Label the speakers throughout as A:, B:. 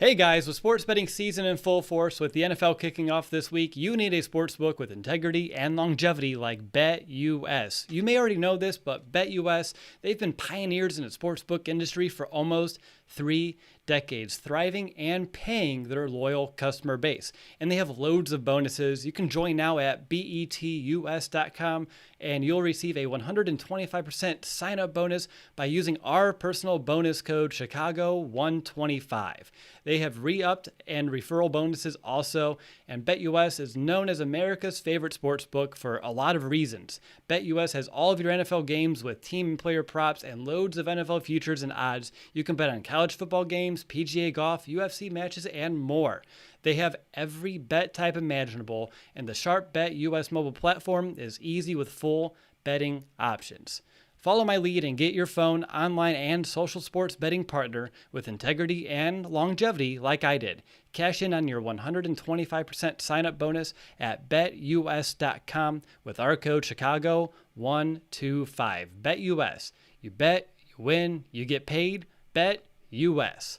A: Hey guys, with sports betting season in full force with the NFL kicking off this week, you need a sportsbook with integrity and longevity like BetUS. You may already know this, but BetUS, they've been pioneers in the sportsbook industry for almost 3 decades, thriving and paying their loyal customer base. And they have loads of bonuses. You can join now at betus.com and you'll receive a 125% sign up bonus by using our personal bonus code Chicago125. They have re-upped and referral bonuses also, and BetUS is known as America's favorite sports book for a lot of reasons. BetUS has all of your NFL games with team and player props and loads of NFL futures and odds. You can bet on college football games, PGA golf, UFC matches, and more. They have every bet type imaginable, and the Sharp BetUS mobile platform is easy with full betting options. Follow my lead and get your phone, online, and social sports betting partner with integrity and longevity like I did. Cash in on your 125% sign-up bonus at betus.com with our code Chicago125. BetUS. You bet, you win, you get paid. BetUS.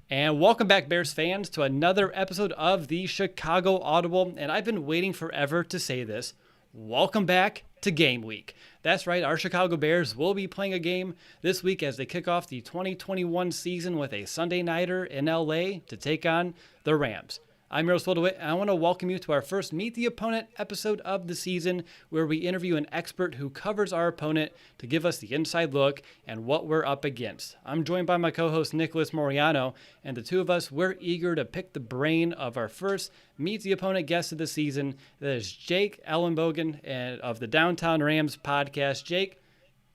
A: And welcome back, Bears fans, to another episode of the Chicago Audible. And I've been waiting forever to say this. Welcome back to game week. That's right, our Chicago Bears will be playing a game this week as they kick off the 2021 season with a Sunday nighter in LA to take on the Rams. I'm Miroslav DeWitt, and I want to welcome you to our first Meet the Opponent episode of the season, where we interview an expert who covers our opponent to give us the inside look and what we're up against. I'm joined by my co-host Nicholas Moriano, and the two of us, we're eager to pick the brain of our first Meet the Opponent guest of the season. That is Jake Ellenbogen of the Downtown Rams podcast. Jake,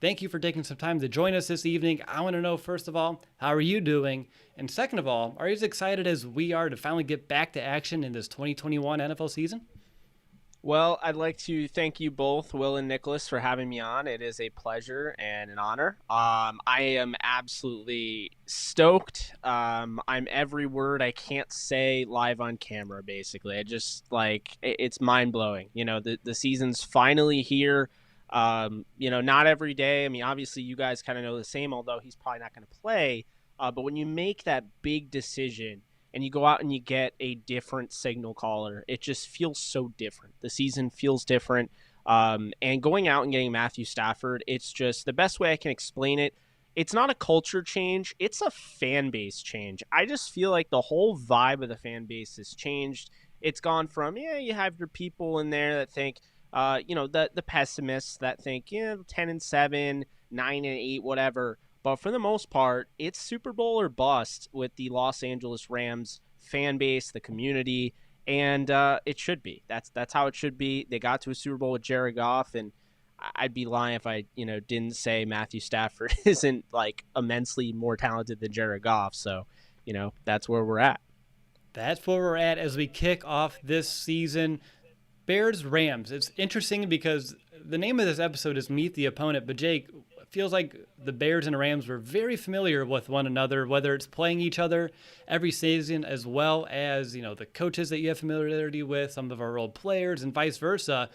A: thank you for taking some time to join us this evening. I want to know, first of all, how are you doing? And second of all, are you as excited as we are to finally get back to action in this 2021 NFL season?
B: Well, I'd like to thank you both, Will and Nicholas, for having me on. It is a pleasure and an honor. I am absolutely stoked. I'm every word I can't say live on camera, basically. It's mind-blowing. You know, the season's finally here. Not every day. I mean, obviously you guys kind of know the same, although he's probably not going to play. But when you make that big decision and you go out and you get a different signal caller, it just feels so different. The season feels different. And going out and getting Matthew Stafford, it's just the best way I can explain it. It's not a culture change. It's a fan base change. I just feel like the whole vibe of the fan base has changed. It's gone from, you have your people in there that think, the pessimists that think, 10-7, 9-8, whatever. But for the most part, it's Super Bowl or bust with the Los Angeles Rams fan base, the community, and it should be. That's how it should be. They got to a Super Bowl with Jared Goff, and I'd be lying if I didn't say Matthew Stafford isn't like immensely more talented than Jared Goff. So, that's where we're at.
A: That's where we're at as we kick off this season. Bears Rams. It's interesting because the name of this episode is Meet the Opponent, but Jake, feels like the Bears and the Rams were very familiar with one another, whether it's playing each other every season as well as, the coaches that you have familiarity with, some of our old players and vice versa.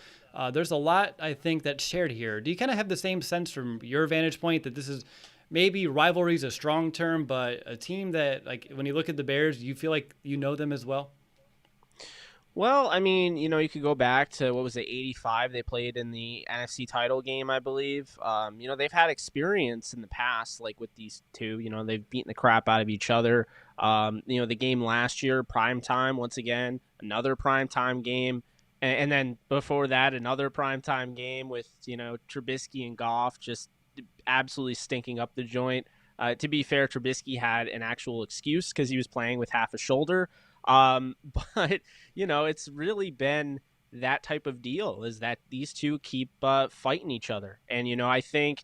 A: There's a lot, I think, that's shared here. Do you kind of have the same sense from your vantage point that this is maybe rivalry is a strong term, but a team that, like, when you look at the Bears, you feel like you know them as well?
B: Well, I mean, you could go back to, what was it, 85? They played in the NFC title game, I believe. They've had experience in the past, like with these two. They've beaten the crap out of each other. The game last year, primetime, once again, another primetime game. And then before that, another primetime game with, Trubisky and Goff just absolutely stinking up the joint. To be fair, Trubisky had an actual excuse because he was playing with half a shoulder. But it's really been that type of deal, is that these two keep fighting each other. And, I think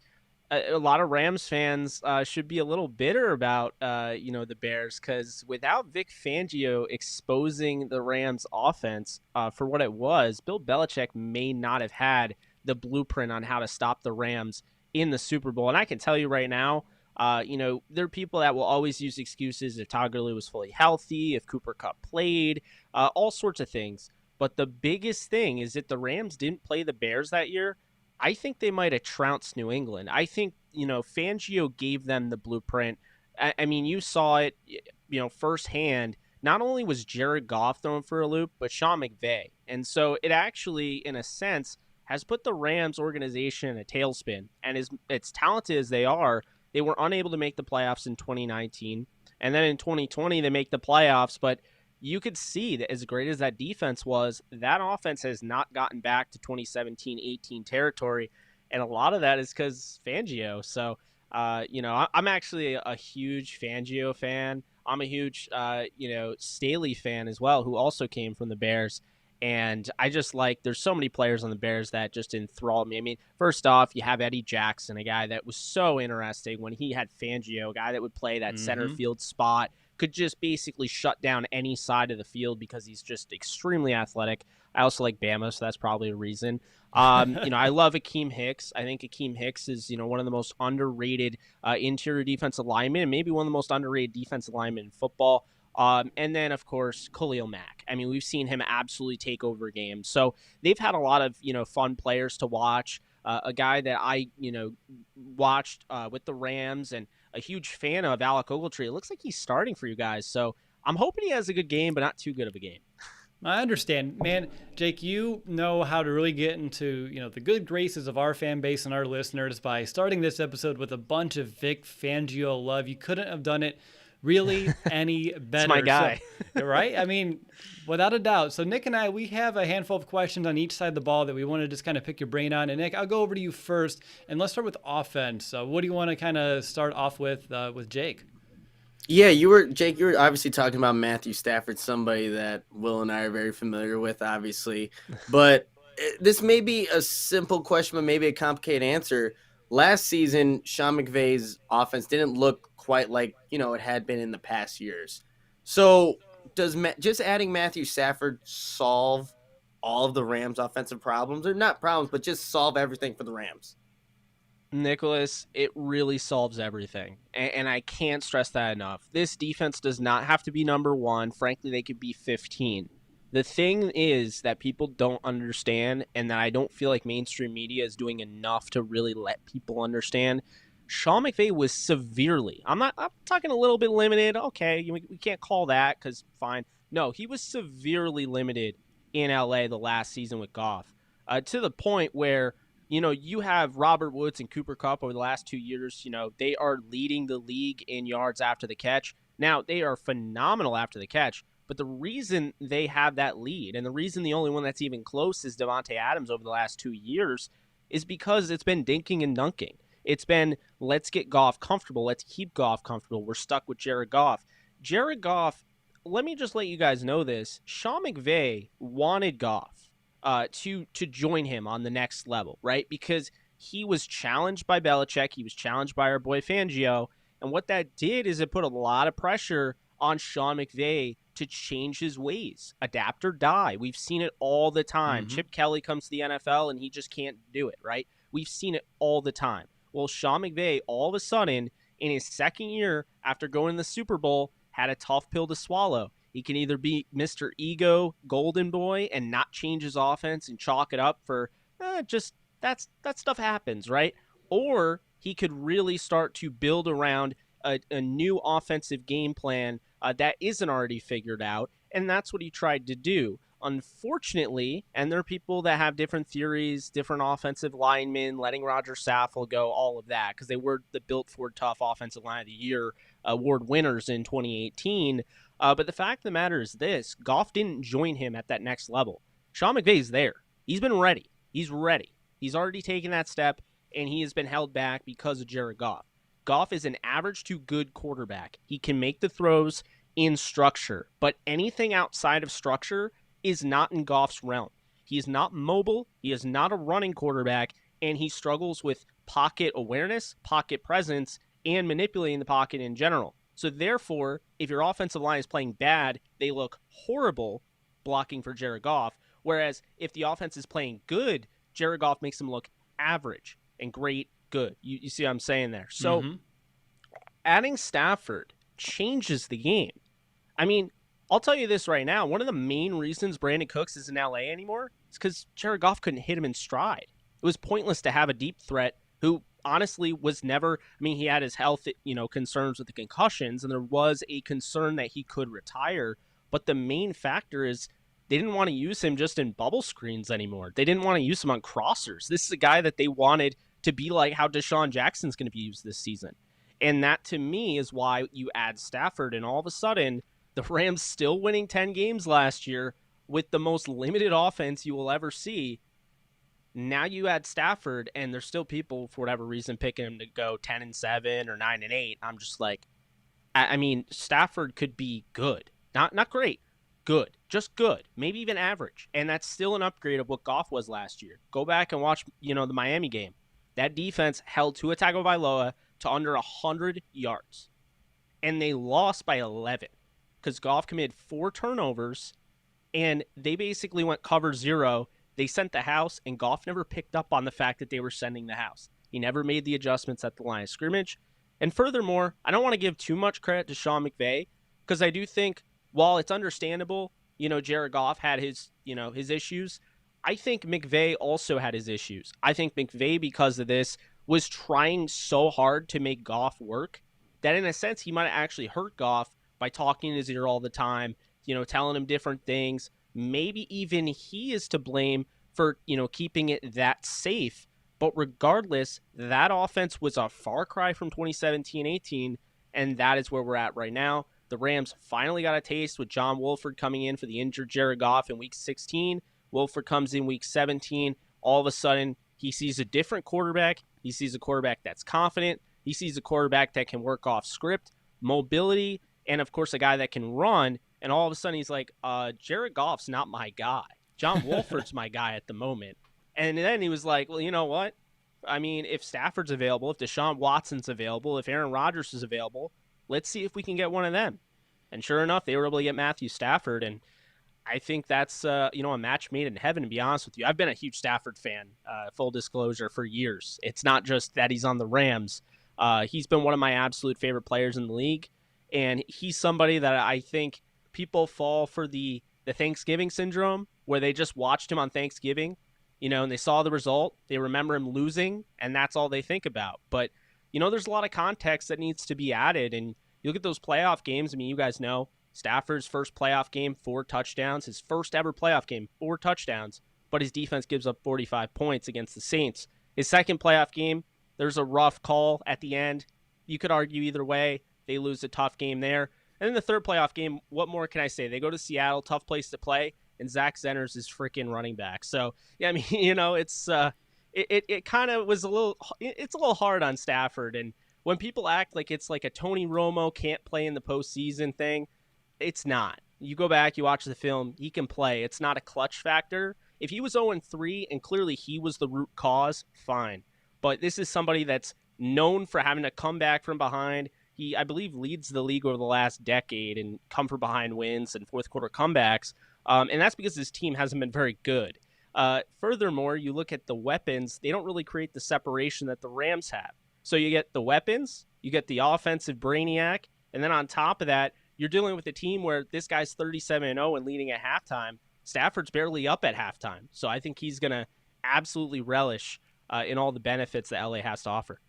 B: a lot of Rams fans should be a little bitter about, the Bears, because without Vic Fangio exposing the Rams offense for what it was, Bill Belichick may not have had the blueprint on how to stop the Rams in the Super Bowl. And I can tell you right now, there are people that will always use excuses if Todd Gurley was fully healthy, if Cooper Kupp played, all sorts of things. But the biggest thing is that the Rams didn't play the Bears that year. I think they might have trounced New England. I think, Fangio gave them the blueprint. I mean, you saw it, firsthand. Not only was Jared Goff thrown for a loop, but Sean McVay. And so it actually, in a sense, has put the Rams organization in a tailspin. And as talented as they are, they were unable to make the playoffs in 2019. And then in 2020, they make the playoffs. But you could see that as great as that defense was, that offense has not gotten back to 2017-18 territory. And a lot of that is because Fangio. So, I'm actually a huge Fangio fan. I'm a huge, Staley fan as well, who also came from the Bears. And I just there's so many players on the Bears that just enthralled me. I mean, first off, you have Eddie Jackson, a guy that was so interesting when he had Fangio, a guy that would play that center field spot, could just basically shut down any side of the field because he's just extremely athletic. I also like Bama, so that's probably a reason. I love Akeem Hicks. I think Akeem Hicks is, one of the most underrated interior defensive linemen, and maybe one of the most underrated defensive linemen in football. And then, of course, Khalil Mack. I mean, we've seen him absolutely take over games. So they've had a lot of, fun players to watch. A guy that I, watched with the Rams and a huge fan of, Alec Ogletree. It looks like he's starting for you guys. So I'm hoping he has a good game, but not too good of a game.
A: I understand, man. Jake, you know how to really get into, the good graces of our fan base and our listeners by starting this episode with a bunch of Vic Fangio love. You couldn't have done it really any better.
B: It's my guy.
A: So, right? I mean, without a doubt. So Nick and I, we have a handful of questions on each side of the ball that we want to just kind of pick your brain on. And Nick, I'll go over to you first, and let's start with offense. So what do you want to kind of start off with Jake?
C: Yeah, Jake, you were obviously talking about Matthew Stafford, somebody that Will and I are very familiar with, obviously. But this may be a simple question, but maybe a complicated answer. Last season, Sean McVay's offense didn't look quite like, it had been in the past years. So does just adding Matthew Stafford solve all of the Rams' offensive problems? Or not problems, but just solve everything for the Rams?
B: Nicholas, it really solves everything. And I can't stress that enough. This defense does not have to be number one. Frankly, they could be 15. The thing is that people don't understand, and that I don't feel like mainstream media is doing enough to really let people understand. Sean McVay was severely, I'm talking a little bit limited. Okay, we can't call that because fine. No, he was severely limited in LA the last season with Goff, to the point where, you have Robert Woods and Cooper Kupp over the last 2 years. They are leading the league in yards after the catch. Now, they are phenomenal after the catch, but the reason they have that lead, and the reason the only one that's even close is Devontae Adams over the last 2 years, is because it's been dinking and dunking. It's been, let's get Goff comfortable. Let's keep Goff comfortable. We're stuck with Jared Goff. Jared Goff, let me just let you guys know this. Sean McVay wanted Goff to join him on the next level, right? Because he was challenged by Belichick. He was challenged by our boy Fangio. And what that did is it put a lot of pressure on Sean McVay to change his ways, adapt or die. We've seen it all the time. Chip Kelly comes to the NFL and he just can't do it, right? We've seen it all the time. Well, Sean McVay, all of a sudden, in his second year after going to the Super Bowl, had a tough pill to swallow. He can either be Mr. Ego Golden Boy and not change his offense and chalk it up for just that stuff happens, right? Or he could really start to build around a new offensive game plan that isn't already figured out, and that's what he tried to do. Unfortunately, and there are people that have different theories, different offensive linemen, letting Roger Saffold go, all of that, because they were the Built Ford Tough Offensive Line of the Year award winners in 2018. But the fact of the matter is this: Goff didn't join him at that next level. Sean McVay's there. He's been ready. He's ready. He's already taken that step, and he has been held back because of Jared Goff. Goff is an average to good quarterback. He can make the throws in structure, but anything outside of structure is not in Goff's realm. He is not mobile. He is not a running quarterback, and he struggles with pocket awareness, pocket presence, and manipulating the pocket in general. So therefore, if your offensive line is playing bad, they look horrible blocking for Jared Goff. Whereas if the offense is playing good, Jared Goff makes them look average and great, good. You see what I'm saying there? So adding Stafford changes the game. I mean, I'll tell you this right now. One of the main reasons Brandon Cooks isn't in LA anymore is because Jared Goff couldn't hit him in stride. It was pointless to have a deep threat who honestly was never, I mean, he had his health, concerns with the concussions, and there was a concern that he could retire. But the main factor is they didn't want to use him just in bubble screens anymore. They didn't want to use him on crossers. This is a guy that they wanted to be like how Deshaun Jackson's going to be used this season. And that, to me, is why you add Stafford, and all of a sudden, the Rams still winning 10 games last year with the most limited offense you will ever see. Now you add Stafford, and there's still people, for whatever reason, picking him to go 10-7 or 9-8. I'm just like, I mean, Stafford could be good. Not great. Good. Just good. Maybe even average. And that's still an upgrade of what Goff was last year. Go back and watch, the Miami game. That defense held Tua Tagovailoa to under 100 yards. And they lost by 11 because Goff committed 4 turnovers, and they basically went cover 0. They sent the house, and Goff never picked up on the fact that they were sending the house. He never made the adjustments at the line of scrimmage. And furthermore, I don't want to give too much credit to Sean McVay, because I do think, while it's understandable, Jared Goff had his issues, I think McVay also had his issues. I think McVay, because of this, was trying so hard to make Goff work that in a sense he might have actually hurt Goff by talking in his ear all the time, telling him different things. Maybe even he is to blame for, keeping it that safe. But regardless, that offense was a far cry from 2017-18, and that is where we're at right now. The Rams finally got a taste with John Wolford coming in for the injured Jared Goff in Week 16. Wolford comes in Week 17. All of a sudden, he sees a different quarterback. He sees a quarterback that's confident. He sees a quarterback that can work off script, mobility, and, of course, a guy that can run. And all of a sudden, he's like, Jared Goff's not my guy. John Wolford's my guy at the moment. And then he was like, well, you know what? I mean, if Stafford's available, if Deshaun Watson's available, if Aaron Rodgers is available, let's see if we can get one of them. And sure enough, they were able to get Matthew Stafford. And I think that's, a match made in heaven, to be honest with you. I've been a huge Stafford fan, full disclosure, for years. It's not just that he's on the Rams. He's been one of my absolute favorite players in the league. And he's somebody that I think people fall for the Thanksgiving syndrome, where they just watched him on Thanksgiving, and they saw the result. They remember him losing, and that's all they think about. But, there's a lot of context that needs to be added. And you look at those playoff games. I mean, you guys know Stafford's first playoff game, 4 touchdowns. His first ever playoff game, 4 touchdowns. But his defense gives up 45 points against the Saints. His second playoff game, there's a rough call at the end. You could argue either way. They lose a tough game there. And then the third playoff game, what more can I say? They go to Seattle, tough place to play, and Zach Zenner's his freaking running back. So, yeah, I mean, it's it kind of was it's a little hard on Stafford. And when people act like it's like a Tony Romo can't play in the postseason thing, it's not. You go back, you watch the film, he can play. It's not a clutch factor. If he was 0-3 and clearly he was the root cause, fine. But this is somebody that's known for having to come back from behind. He, I believe, leads the league over the last decade in come from behind wins and fourth quarter comebacks. And that's because his team hasn't been very good. Furthermore, you look at the weapons, they don't really create the separation that the Rams have. So you get the weapons, you get the offensive brainiac, and then on top of that, you're dealing with a team where this guy's 37-0 and leading at halftime. Stafford's barely up at halftime. So I think he's going to absolutely relish in all the benefits that LA has to offer.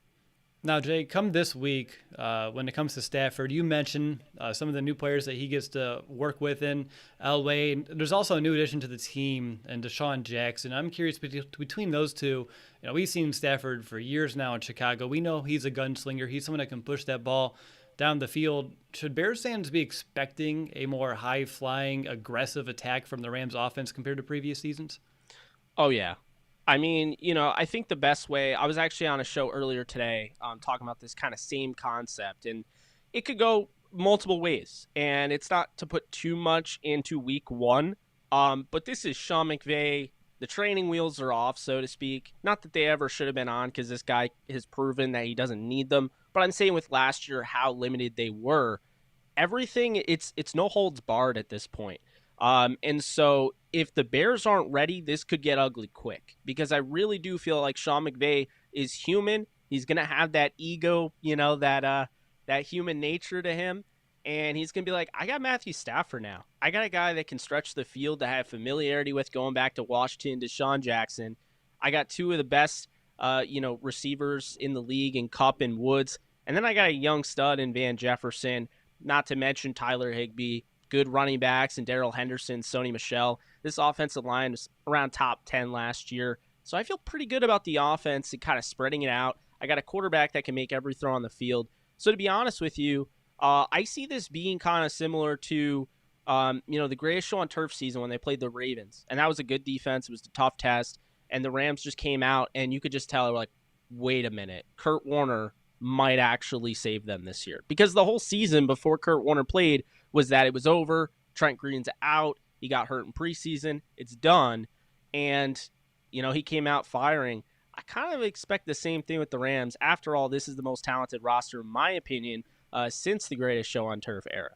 A: Now, Jay, come this week, when it comes to Stafford, you mentioned some of the new players that he gets to work with in LA. There's also a new addition to the team, and Deshaun Jackson. I'm curious, between those two, we've seen Stafford for years now in Chicago. We know he's a gunslinger. He's someone that can push that ball down the field. Should Bears fans be expecting a more high-flying, aggressive attack from the Rams offense compared to previous seasons?
B: Oh, yeah. I mean, I think the best way, I was actually on a show earlier today talking about this kind of same concept, and it could go multiple ways, and it's not to put too much into week 1, but this is Sean McVay. The training wheels are off, so to speak. Not that they ever should have been on, because this guy has proven that he doesn't need them, but I'm saying with last year how limited they were. Everything, it's no holds barred at this point. And so if the Bears aren't ready, this could get ugly quick, because I really do feel like Sean McVay is human. He's going to have that ego, that human nature to him. And he's going to be like, I got Matthew Stafford now. I got a guy that can stretch the field, to have familiarity with, going back to Washington, Deshaun Jackson. I got 2 of the best receivers in the league in Kupp and Woods. And then I got a young stud in Van Jefferson, not to mention Tyler Higbee, good running backs, and Darrell Henderson, Sony Michel. This offensive line was around top 10 last year. So I feel pretty good about the offense and kind of spreading it out. I got a quarterback that can make every throw on the field. So to be honest with you, I see this being kind of similar to, the greatest show on turf season when they played the Ravens. And that was a good defense. It was a tough test. And the Rams just came out, and you could just tell, like, wait a minute, Kurt Warner might actually save them this year. Because the whole season before Kurt Warner played was that it was over. Trent Green's out. He got hurt in preseason. It's done. And, he came out firing. I kind of expect the same thing with the Rams. After all, this is the most talented roster, in my opinion, since the greatest show on turf era.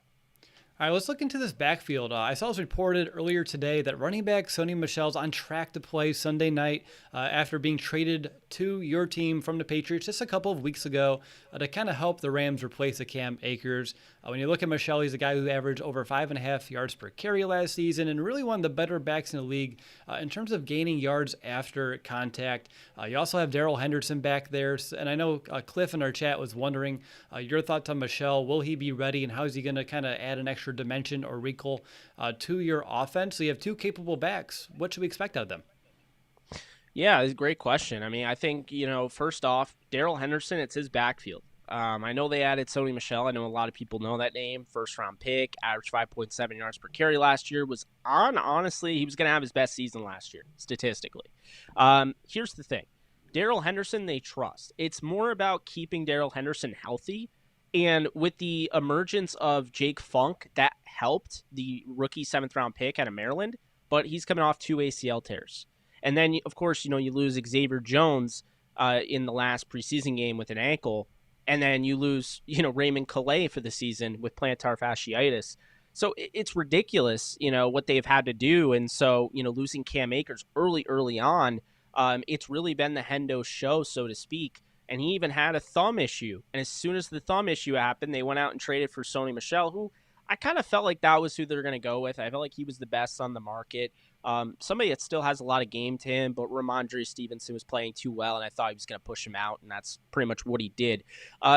A: All right, let's look into this backfield. I saw it was reported earlier today that running back Sony Michel's on track to play Sunday night after being traded to your team from the Patriots just a couple of weeks ago to kind of help the Rams replace the Cam Akers. When you look at Michel, he's a guy who averaged over 5.5 yards per carry last season and really one of the better backs in the league in terms of gaining yards after contact. You also have Darrell Henderson back there. And I know Cliff in our chat was wondering your thoughts on Michel. Will he be ready, and how is he going to kind of add an extra dimension or wrinkle to your offense? So you have two capable backs. What should we expect out of them?
B: Yeah, it's a great question. I mean, I think, first off, Darrell Henderson, it's his backfield. I know they added Sony Michel. I know a lot of people know that name. First-round pick, averaged 5.7 yards per carry last year. Honestly, he was going to have his best season last year, statistically. Here's the thing. Darrell Henderson, they trust. It's more about keeping Darrell Henderson healthy. And with the emergence of Jake Funk, that helped the rookie 7th-round pick out of Maryland. But he's coming off 2 ACL tears. And then, of course, you lose Xavier Jones in the last preseason game with an ankle. And then you lose, Raymond Calais for the season with plantar fasciitis. So it's ridiculous, what they've had to do. And so, losing Cam Akers early on, it's really been the Hendo show, so to speak. And he even had a thumb issue. And as soon as the thumb issue happened, they went out and traded for Sony Michel, who I kind of felt like that was who they were going to go with. I felt like he was the best on the market. Somebody that still has a lot of game to him, but Ramondre Stevenson was playing too well, and I thought he was going to push him out, and that's pretty much what he did.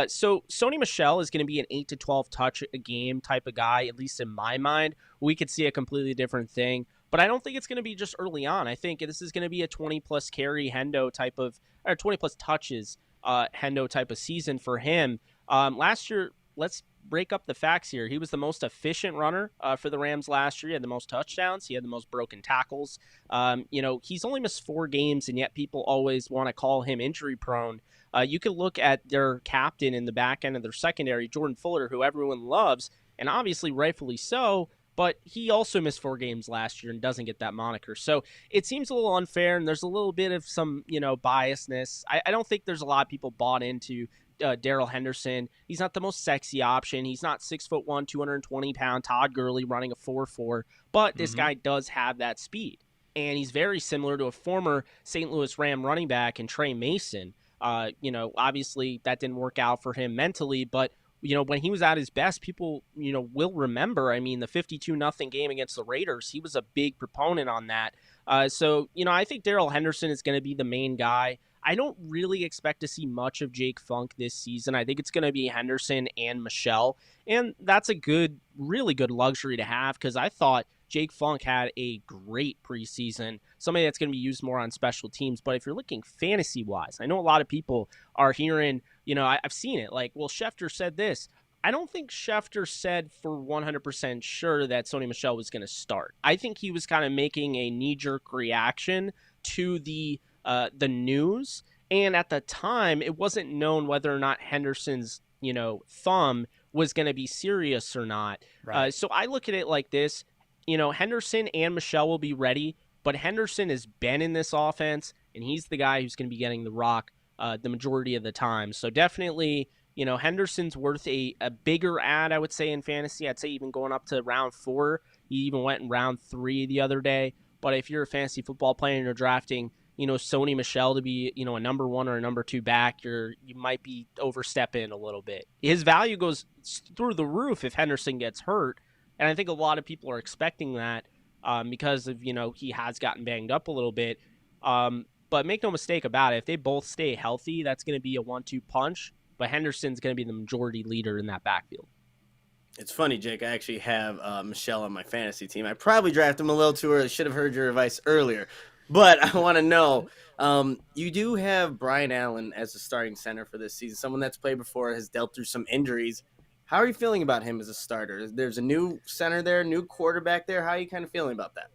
B: So Sony Michel is going to be an 8 to 12 touch a game type of guy, at least in my mind. We could see a completely different thing, but I don't think it's going to be just early on. I think this is going to be a 20-plus carry Hendo type of, or 20-plus touches Hendo type of season for him. Last year, let's break up the facts here. He was the most efficient runner for the Rams last year. He had the most touchdowns. He had the most broken tackles. He's only missed 4 games, and yet people always want to call him injury prone. You could look at their captain in the back end of their secondary, Jordan Fuller, who everyone loves, and obviously rightfully so, but he also missed 4 games last year and doesn't get that moniker. So it seems a little unfair, and there's a little bit of some, biasness. I don't think there's a lot of people bought into Darrell Henderson. He's not the most sexy option. He's not 6'1", 220-pound Todd Gurley running a 4.4, but this guy does have that speed. And he's very similar to a former St. Louis Ram running back in Trey Mason. Obviously that didn't work out for him mentally, but when he was at his best, people, will remember, the 52-0 game against the Raiders, he was a big proponent on that. So, I think Darrell Henderson is going to be the main guy. I don't really expect to see much of Jake Funk this season. I think it's going to be Henderson and Michel, and that's a really good luxury to have, because I thought Jake Funk had a great preseason, somebody that's going to be used more on special teams. But if you're looking fantasy-wise, I know a lot of people are hearing, I've seen it, like, well, Schefter said this. I don't think Schefter said for 100% sure that Sony Michel was going to start. I think he was kind of making a knee-jerk reaction to the news, and at the time, it wasn't known whether or not Henderson's, thumb was going to be serious or not. Right. So I look at it like this. Henderson and Michel will be ready, but Henderson has been in this offense, and he's the guy who's going to be getting the rock the majority of the time. So definitely, Henderson's worth a bigger ad, I would say, in fantasy. I'd say even going up to round 4. He even went in round 3 the other day. But if you're a fantasy football player and you're drafting, Sony Michel to be, a number 1 or a number 2 back, you might be overstepping a little bit. His value goes through the roof if Henderson gets hurt. And I think a lot of people are expecting that because of, he has gotten banged up a little bit. But make no mistake about it, if they both stay healthy, that's going to be a 1-2 punch. But Henderson's going to be the majority leader in that backfield.
C: It's funny, Jake. I actually have Michelle on my fantasy team. I probably drafted him a little too early. Should have heard your advice earlier. But I want to know, you do have Brian Allen as the starting center for this season, someone that's played before, has dealt through some injuries. How are you feeling about him as a starter? There's a new center there, new quarterback there. How are you kind of feeling about that?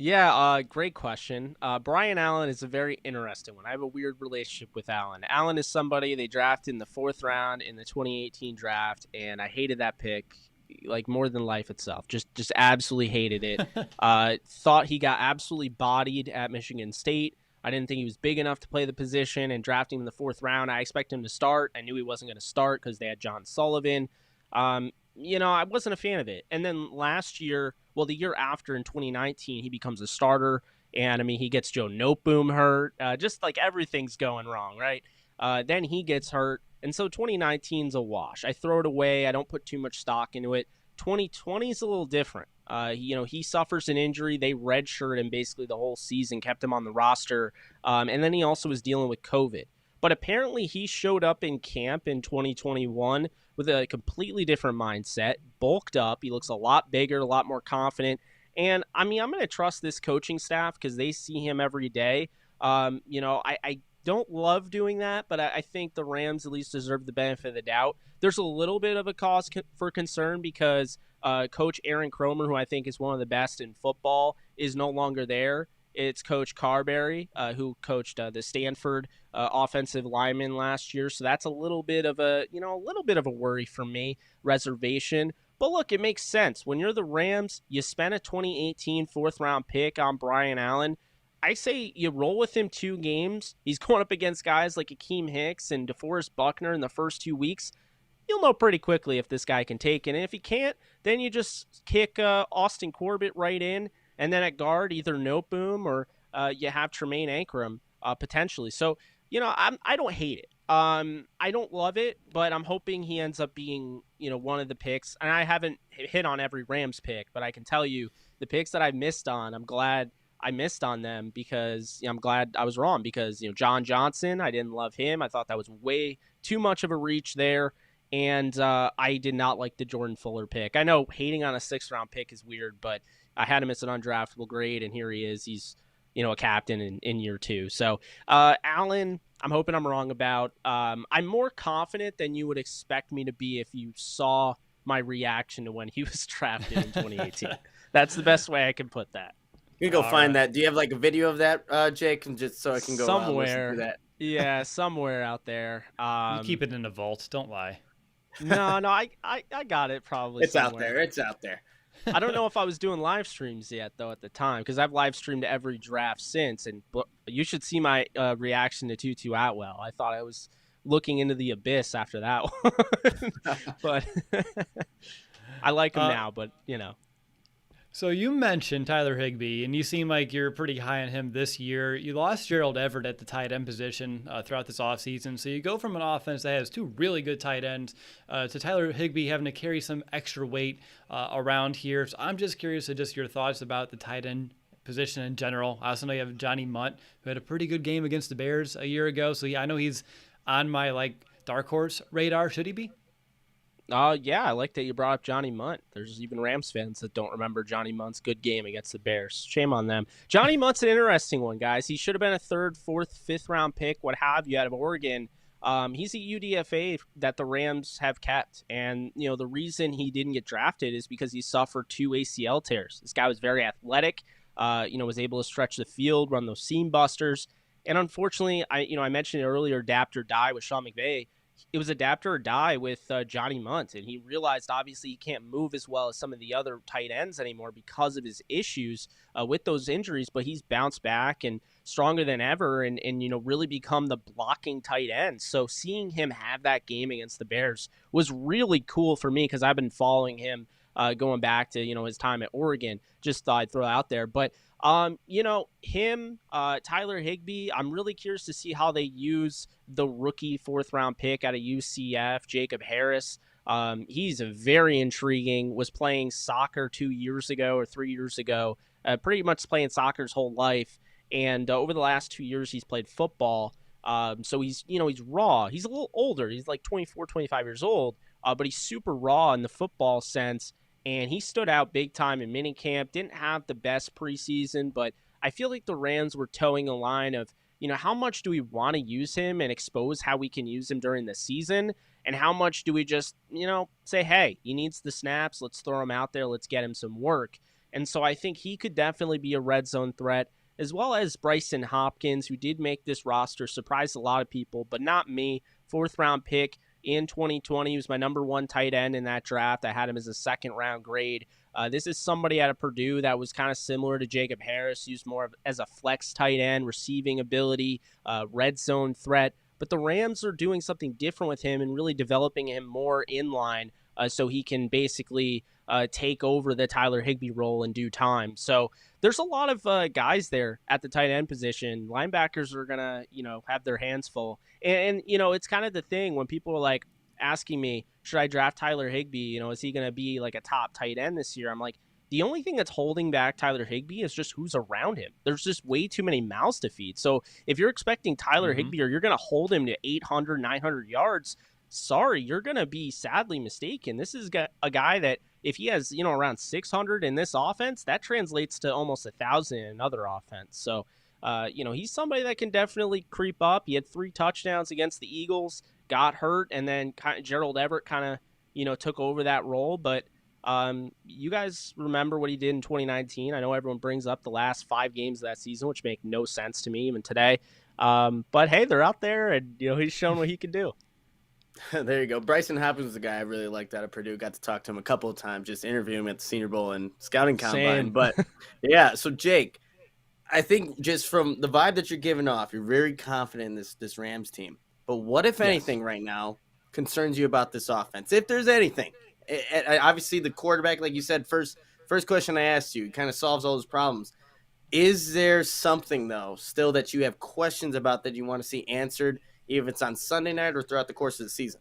B: Yeah, great question. Brian Allen is a very interesting one. I have a weird relationship with Allen. Allen is somebody they drafted in the 4th round in the 2018 draft, and I hated that pick like more than life itself. Just absolutely hated it. Thought he got absolutely bodied at Michigan State. I didn't think he was big enough to play the position, and drafting him in the 4th round, I expected him to start. I knew he wasn't going to start because they had John Sullivan. I wasn't a fan of it. And then last year, the year after in 2019, he becomes a starter. And, he gets Joe Noteboom hurt. Just like everything's going wrong, right? Then he gets hurt. And so 2019's a wash. I throw it away. I don't put too much stock into it. 2020 is a little different. He suffers an injury. They redshirt him basically the whole season, kept him on the roster. And then he also was dealing with COVID. But apparently he showed up in camp in 2021 with a completely different mindset, bulked up. He looks a lot bigger, a lot more confident. And, I'm going to trust this coaching staff because they see him every day. I don't love doing that, but I think the Rams at least deserve the benefit of the doubt. There's a little bit of a cause for concern because Coach Aaron Cromer, who I think is one of the best in football, is no longer there. It's Coach Carberry, who coached the Stanford offensive lineman last year. So that's a little bit of a worry for me, reservation. But look, it makes sense. When you're the Rams, you spent a 2018 4th round pick on Brian Allen. I say you roll with him 2 games. He's going up against guys like Akeem Hicks and DeForest Buckner in the first 2 weeks. You'll know pretty quickly if this guy can take it. And if he can't, then you just kick Austin Corbett right in. And then at guard, either Noteboom or you have Tremaine Ankrum potentially. So, I don't hate it. I don't love it, but I'm hoping he ends up being, one of the picks. And I haven't hit on every Rams pick, but I can tell you the picks that I missed on, I'm glad I missed on them because I'm glad I was wrong because, John Johnson, I didn't love him. I thought that was way too much of a reach there. And I did not like the Jordan Fuller pick. I know hating on a 6th round pick is weird, but I had him as an undraftable grade, and here he is. He's, a captain in year 2. So, Allen, I'm hoping I'm wrong about. I'm more confident than you would expect me to be if you saw my reaction to when he was drafted in 2018. That's the best way I can put that.
C: You can go find that. Do you have like a video of that, Jake? And just so I can go
B: somewhere.
C: Listen to that.
B: Yeah, somewhere out there.
A: You keep it in the vault. Don't lie.
B: No, I got it probably.
C: It's
B: somewhere.
C: out there. It's out there.
B: I don't know if I was doing live streams yet, though, at the time, because I've live streamed every draft since. And you should see my reaction to Tutu Atwell. I thought I was looking into the abyss after that one. But I like him now, but,
A: So you mentioned Tyler Higbee, and you seem like you're pretty high on him this year. You lost Gerald Everett at the tight end position throughout this offseason. So you go from an offense that has 2 really good tight ends to Tyler Higbee having to carry some extra weight around here. So I'm just curious to just your thoughts about the tight end position in general. I also know you have Johnny Munt, who had a pretty good game against the Bears a year ago. So yeah, I know he's on my dark horse radar. Should he be?
B: Yeah, I like that you brought up Johnny Munt. There's even Rams fans that don't remember Johnny Munt's good game against the Bears. Shame on them. Johnny Munt's an interesting one, guys. He should have been a 3rd, 4th, 5th round pick, what have you, out of Oregon. He's a UDFA that the Rams have kept. And, the reason he didn't get drafted is because he suffered 2 ACL tears. This guy was very athletic, was able to stretch the field, run those seam busters. And unfortunately, I mentioned it earlier, adapt or die with Sean McVay. It was adapt or die with Johnny Munt, and he realized obviously he can't move as well as some of the other tight ends anymore because of his issues with those injuries, but he's bounced back and stronger than ever and really become the blocking tight end. So seeing him have that game against the Bears was really cool for me because I've been following him going back to, his time at Oregon. Just thought I'd throw out there. But, him, Tyler Higbee, I'm really curious to see how they use the rookie 4th round pick out of UCF, Jacob Harris. He's very intriguing, was playing soccer 2 years ago or 3 years ago, pretty much playing soccer his whole life. And over the last 2 years, he's played football. So he's raw. He's a little older. He's like 24, 25 years old, but he's super raw in the football sense. And he stood out big time in minicamp. Didn't have the best preseason, but I feel like the Rams were towing a line of, how much do we want to use him and expose how we can use him during the season? And how much do we just, say, hey, he needs the snaps. Let's throw him out there. Let's get him some work. And so I think he could definitely be a red zone threat, as well as Bryson Hopkins, who did make this roster, surprised a lot of people, but not me. 4th-round pick in 2020. He was my number 1 tight end in that draft. I had him as a 2nd-round grade. This is somebody out of Purdue that was kind of similar to Jacob Harris, used more as a flex tight end, receiving ability, red zone threat. But the Rams are doing something different with him and really developing him more in line so he can basically take over the Tyler Higbee role in due time. So there's a lot of guys there at the tight end position. Linebackers are going to, have their hands full. And, it's kind of the thing when people are like asking me, should I draft Tyler Higbee? Is he going to be like a top tight end this year? I'm like, the only thing that's holding back Tyler Higbee is just who's around him. There's just way too many mouths to feed. So if you're expecting Tyler Higbee or you're going to hold him to 800, 900 yards, sorry, you're going to be sadly mistaken. This is a guy that if he has, around 600 in this offense, that translates to almost 1,000 in another offense. So, he's somebody that can definitely creep up. He had 3 touchdowns against the Eagles, got hurt, and then Gerald Everett kind of, took over that role. But you guys remember what he did in 2019. I know everyone brings up the last 5 games of that season, which make no sense to me even today. But hey, they're out there, and he's shown what he can do.
C: There you go. Bryson Hopkins was a guy I really liked out of Purdue. Got to talk to him a couple of times, just interview him at the Senior Bowl and scouting combine.
B: Same.
C: But yeah, so Jake, I think just from the vibe that you're giving off, you're very confident in this Rams team. But what, if anything, right now concerns you about this offense? If there's anything, obviously the quarterback, like you said, first question I asked you, kind of solves all those problems. Is there something though still that you have questions about that you want to see answered, even if it's on Sunday night or throughout the course of the season?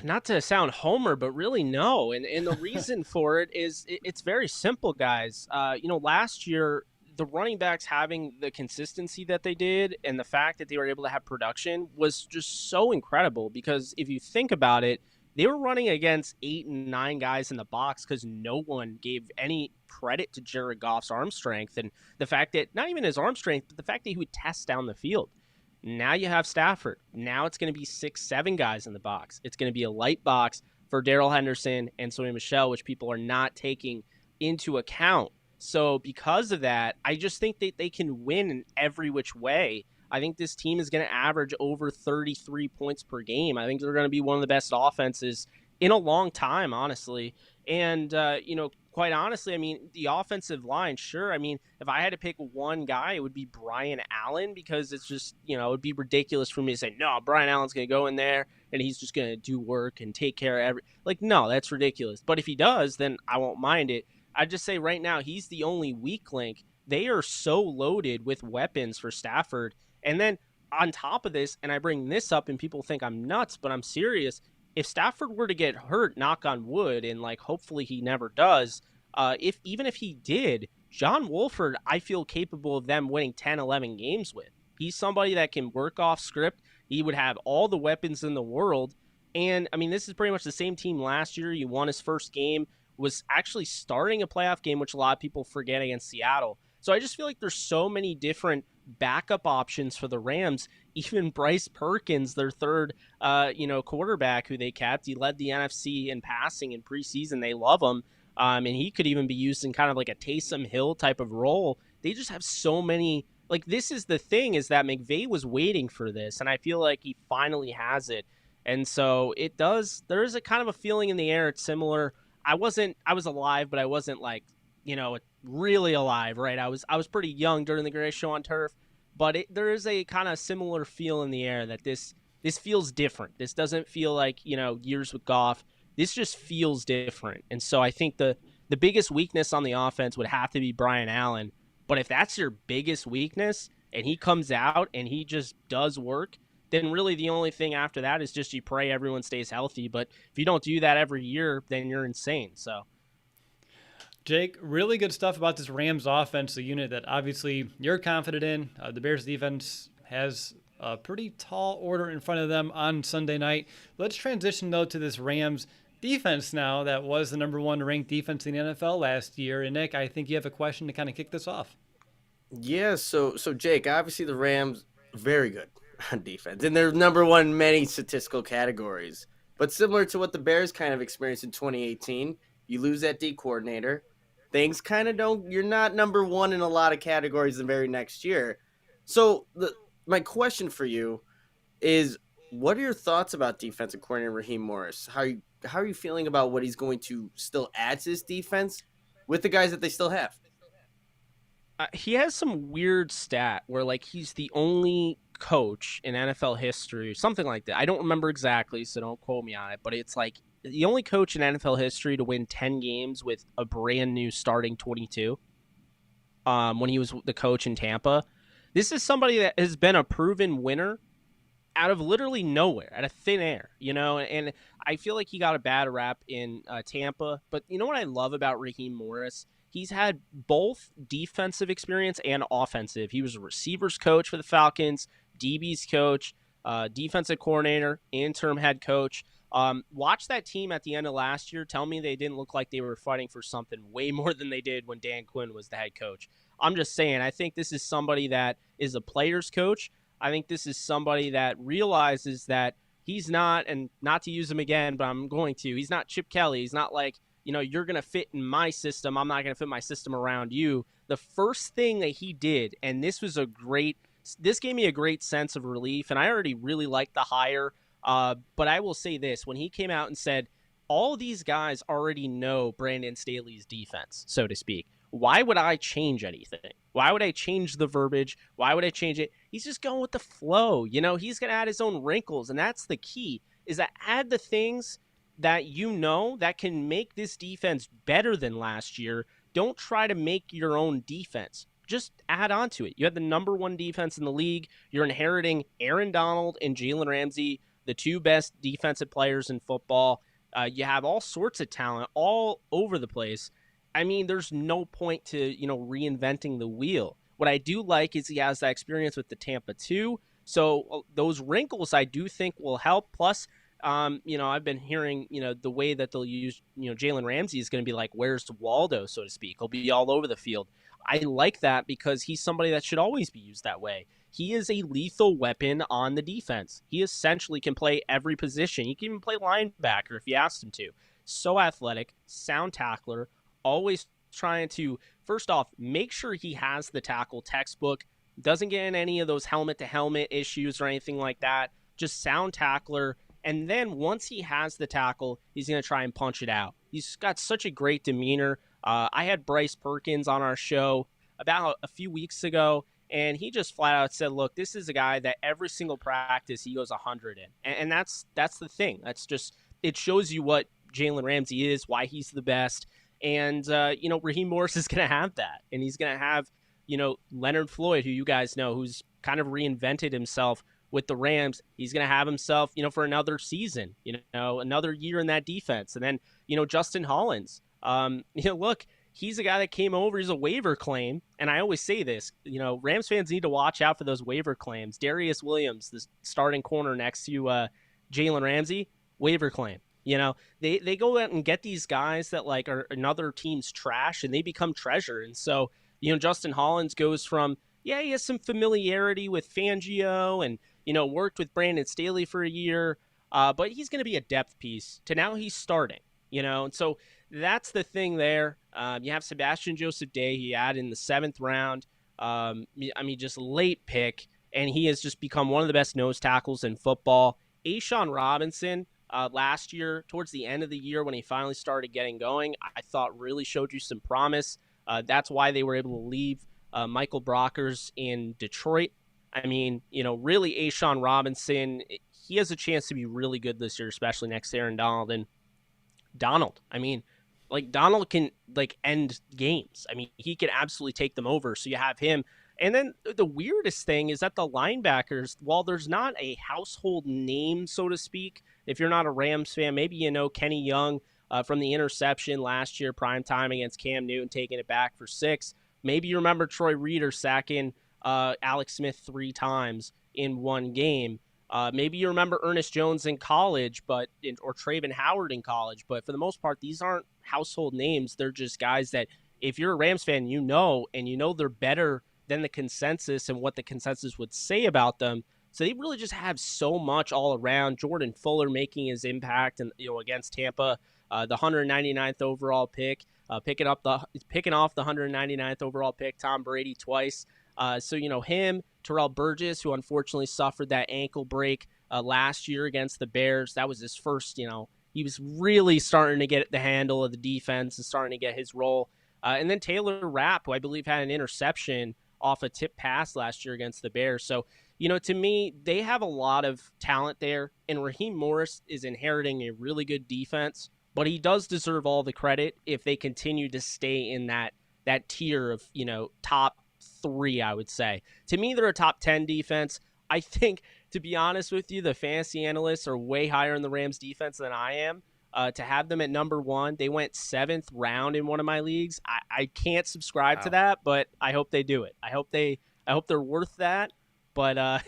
B: Not to sound homer, but really no. And the reason for it is it's very simple, guys. Last year, the running backs having the consistency that they did and the fact that they were able to have production was just so incredible, because if you think about it, they were running against 8 and 9 guys in the box because no one gave any credit to Jared Goff's arm strength, and the fact that not even his arm strength, but the fact that he would test down the field. Now you have Stafford. Now it's going to be 6, 7 guys in the box. It's going to be a light box for Darrell Henderson and Sony Michel, which people are not taking into account. So because of that, I just think that they can win in every which way. I think this team is going to average over 33 points per game. I think they're going to be one of the best offenses in a long time, honestly. And, quite honestly, I mean, the offensive line, sure. I mean, if I had to pick one guy, it would be Brian Allen, because it's just, it would be ridiculous for me to say, no, Brian Allen's going to go in there and he's just going to do work and take care of no, that's ridiculous. But if he does, then I won't mind it. I'd just say right now, he's the only weak link. They are so loaded with weapons for Stafford. And then on top of this, and I bring this up and people think I'm nuts, but I'm serious. If Stafford were to get hurt, knock on wood, and hopefully he never does, even if he did, John Wolford, I feel capable of them winning 10, 11 games with. He's somebody that can work off script. He would have all the weapons in the world. And, I mean, this is pretty much the same team last year. He won his first game, was actually starting a playoff game, which a lot of people forget, against Seattle. So I just feel like there's so many different backup options for the Rams. Even Bryce Perkins, their third, quarterback who they kept, he led the NFC in passing in preseason. They love him. And he could even be used in kind of like a Taysom Hill type of role. They just have so many. This is the thing, is that McVay was waiting for this, and I feel like he finally has it. And so there is a kind of a feeling in the air. It's similar. I was alive, but I wasn't really alive, right? I was pretty young during the greatest show on turf, but there is a kind of similar feel in the air that this feels different. This doesn't feel like, years with Goff. This just feels different. And so I think the biggest weakness on the offense would have to be Brian Allen. But if that's your biggest weakness and he comes out and he just does work, then really the only thing after that is just you pray everyone stays healthy. But if you don't do that every year, then you're insane. So
A: Jake, really good stuff about this Rams offense, a unit that obviously you're confident in. The Bears defense has a pretty tall order in front of them on Sunday night. Let's transition, though, to this Rams defense now that was the number one ranked defense in the NFL last year. And Nick, I think you have a question to kind of kick this off.
C: Yeah, so Jake, obviously the Rams, very good on defense. And they're number one in many statistical categories. But similar to what the Bears kind of experienced in 2018, you lose that D coordinator. Things kind of don't, you're not number one in a lot of categories the very next year. So my question for you is, what are your thoughts about defensive coordinator Raheem Morris? How are you feeling about what he's going to still add to this defense with the guys that they still have?
B: He has some weird stat where like he's the only coach in NFL history, something like that. I don't remember exactly, so don't quote me on it, but it's like the only coach in NFL history to win 10 games with a brand new starting 22 when he was the coach in Tampa. This is somebody that has been a proven winner out of literally nowhere, out of thin air, and I feel like he got a bad rap in Tampa. But you know what I love about Raheem Morris? He's had both defensive experience and offensive. He was a receivers coach for the Falcons, DB's coach, defensive coordinator, interim head coach. Watch that team at the end of last year. Tell me they didn't look like they were fighting for something way more than they did when Dan Quinn was the head coach. I'm just saying, I think this is somebody that is a player's coach. I think this is somebody that realizes that he's not, and not to use him again, but I'm going to, he's not Chip Kelly. He's not like, you're going to fit in my system. I'm not going to fit my system around you. The first thing that he did, and this gave me a great sense of relief, and I already really liked the hire. But I will say this, when he came out and said, all these guys already know Brandon Staley's defense, so to speak. Why would I change anything? Why would I change the verbiage? Why would I change it? He's just going with the flow. He's going to add his own wrinkles, and that's the key, is that add the things that that can make this defense better than last year. Don't try to make your own defense. Just add on to it. You have the number one defense in the league. You're inheriting Aaron Donald and Jalen Ramsey, the two best defensive players in football. You have all sorts of talent all over the place. I mean, there's no point to, reinventing the wheel. What I do like is he has that experience with the Tampa 2. So those wrinkles I do think will help. Plus, I've been hearing, the way that they'll use, Jalen Ramsey is going to be like, where's Waldo, so to speak. He'll be all over the field. I like that because he's somebody that should always be used that way. He is a lethal weapon on the defense. He essentially can play every position. He can even play linebacker if you asked him to. So athletic, sound tackler, always trying to, first off, make sure he has the tackle textbook, doesn't get in any of those helmet-to-helmet issues or anything like that, just sound tackler. And then once he has the tackle, he's going to try and punch it out. He's got such a great demeanor. I had Bryce Perkins on our show about a few weeks ago, and he just flat out said, look, this is a guy that every single practice he goes 100 in. And that's the thing. That's just, it shows you what Jalen Ramsey is, why he's the best. And, Raheem Morris is going to have that. And he's going to have, Leonard Floyd, who you guys know, who's kind of reinvented himself with the Rams. He's going to have himself, for another season, another year in that defense. And then, Justin Hollins, look, he's a guy that came over. He's a waiver claim. And I always say this, Rams fans need to watch out for those waiver claims. Darius Williams, the starting corner next to Jalen Ramsey, waiver claim. They go out and get these guys that like are another team's trash and they become treasure. And so, Justin Hollins goes from, he has some familiarity with Fangio and, worked with Brandon Staley for a year, but he's going to be a depth piece to now he's starting, and so that's the thing there. You have Sebastian Joseph Day, he had in the 7th round. Just late pick, and he has just become one of the best nose tackles in football. A'Shawn Robinson, last year, towards the end of the year when he finally started getting going, I thought really showed you some promise. That's why they were able to leave Michael Brockers in Detroit. Really A'Shawn Robinson, he has a chance to be really good this year, especially next to Aaron Donald. And Donald can end games. He can absolutely take them over. So you have him. And then the weirdest thing is that the linebackers, while there's not a household name, so to speak, if you're not a Rams fan, maybe Kenny Young, from the interception last year, prime time against Cam Newton, taking it back for 6. Maybe you remember Troy Reader sacking Alex Smith 3 times in one game. Maybe you remember Ernest Jones in college, or Traven Howard in college. But for the most part, these aren't household names. They're just guys that if you're a Rams fan, you know they're better than the consensus and what the consensus would say about them. So they really just have so much all around. Jordan Fuller making his impact and against Tampa, the 199th overall pick, picking off the 199th overall pick, Tom Brady twice. So him, Terrell Burgess, who unfortunately suffered that ankle break last year against the Bears. That was his first. He was really starting to get the handle of the defense and starting to get his role. And then Taylor Rapp, who I believe had an interception off a tip pass last year against the Bears. So, to me, they have a lot of talent there. And Raheem Morris is inheriting a really good defense, but he does deserve all the credit if they continue to stay in that tier of, top 3, I would say. To me, they're a top 10 defense. I think, to be honest with you, the fantasy analysts are way higher in the Rams defense than I am. To have them at number 1, they went 7th round in one of my leagues. I can't subscribe to that, but I hope they do it. I hope they're worth that. But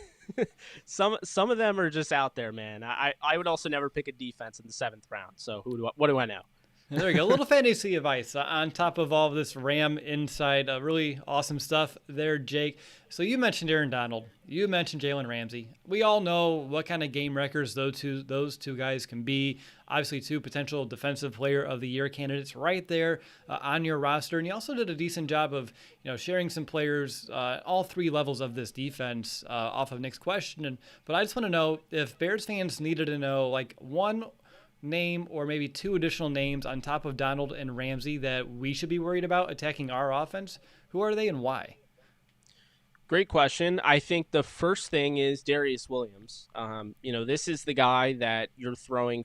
B: some of them are just out there, man. I would also never pick a defense in the 7th round. So what do I know?
A: And there we go. A little fantasy advice on top of all of this Ram inside. Really awesome stuff there, Jake. So you mentioned Aaron Donald. You mentioned Jalen Ramsey. We all know what kind of game wreckers those two guys can be. Obviously, 2 potential defensive player of the year candidates right there on your roster. And you also did a decent job of sharing some players, all 3 levels of this defense off of Nick's question. But I just want to know if Bears fans needed to know one name or maybe 2 additional names on top of Donald and Ramsey that we should be worried about attacking our offense. Who are they and why?
B: Great question. I think the first thing is Darius Williams. This is the guy that you're throwing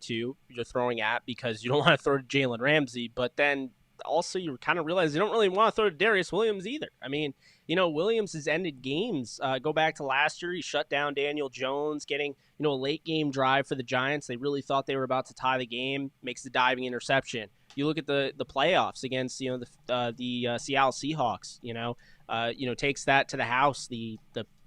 B: at because you don't want to throw to Jalen Ramsey, but then also you kind of realize you don't really want to throw to Darius Williams either. I mean, Williams has ended games. Go back to last year, he shut down Daniel Jones, getting a late game drive for the Giants. They really thought they were about to tie the game. Makes the diving interception. You look at the playoffs against the Seattle Seahawks. Takes that to the house. The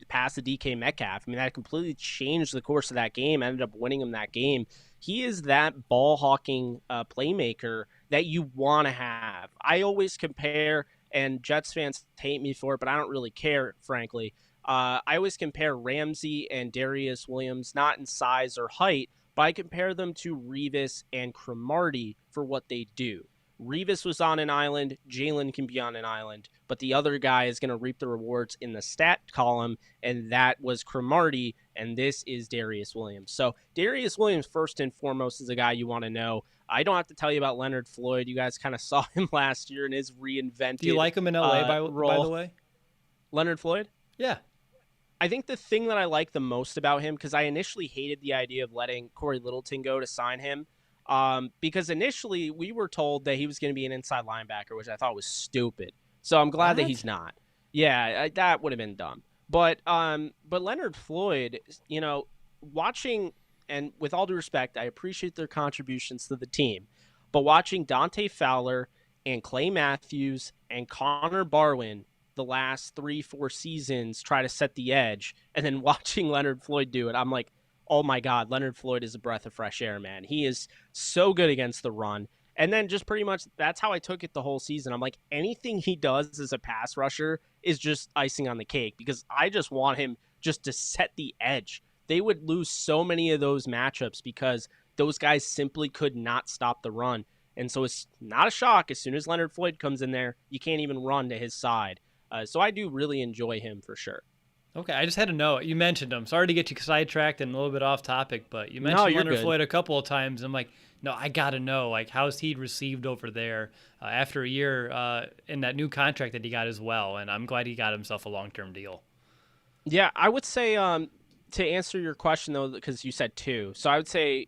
B: pass to DK Metcalf. I mean, that completely changed the course of that game. Ended up winning him that game. He is that ball hawking playmaker that you want to have. I always compare, and Jets fans hate me for it, but I don't really care, frankly. I always compare Ramsey and Darius Williams, not in size or height, but I compare them to Revis and Cromartie for what they do. Revis was on an island. Jalen can be on an island, but the other guy is going to reap the rewards in the stat column, and that was Cromartie, and this is Darius Williams. So Darius Williams, first and foremost, is a guy you want to know. I don't have to tell you about Leonard Floyd. You guys kind of saw him last year in his reinvented
A: Do you like him in LA, by the way?
B: Leonard Floyd?
A: Yeah.
B: I think the thing that I like the most about him, because I initially hated the idea of letting Corey Littleton go to sign him, because initially we were told that he was going to be an inside linebacker, which I thought was stupid. So I'm glad that he's not. Yeah, that would have been dumb. But Leonard Floyd, watching, and with all due respect, I appreciate their contributions to the team, but watching Dante Fowler and Clay Matthews and Connor Barwin the last 3-4 seasons try to set the edge, and then watching Leonard Floyd do it, I'm like, oh my God, Leonard Floyd is a breath of fresh air, man. He is so good against the run. And then just pretty much that's how I took it the whole season. I'm like, anything he does as a pass rusher is just icing on the cake, because I just want him just to set the edge. They would lose so many of those matchups because those guys simply could not stop the run. And so it's not a shock. As soon as Leonard Floyd comes in there, you can't even run to his side. So I do really enjoy him for sure.
A: Okay, I just had to know. You mentioned him. Sorry to get you sidetracked and a little bit off topic, but you mentioned Leonard Floyd a couple of times. I'm like, no, I got to know, how's he received over there after a year in that new contract that he got as well, and I'm glad he got himself a long-term deal.
B: Yeah, I would say, to answer your question, though, because you said 2, so I would say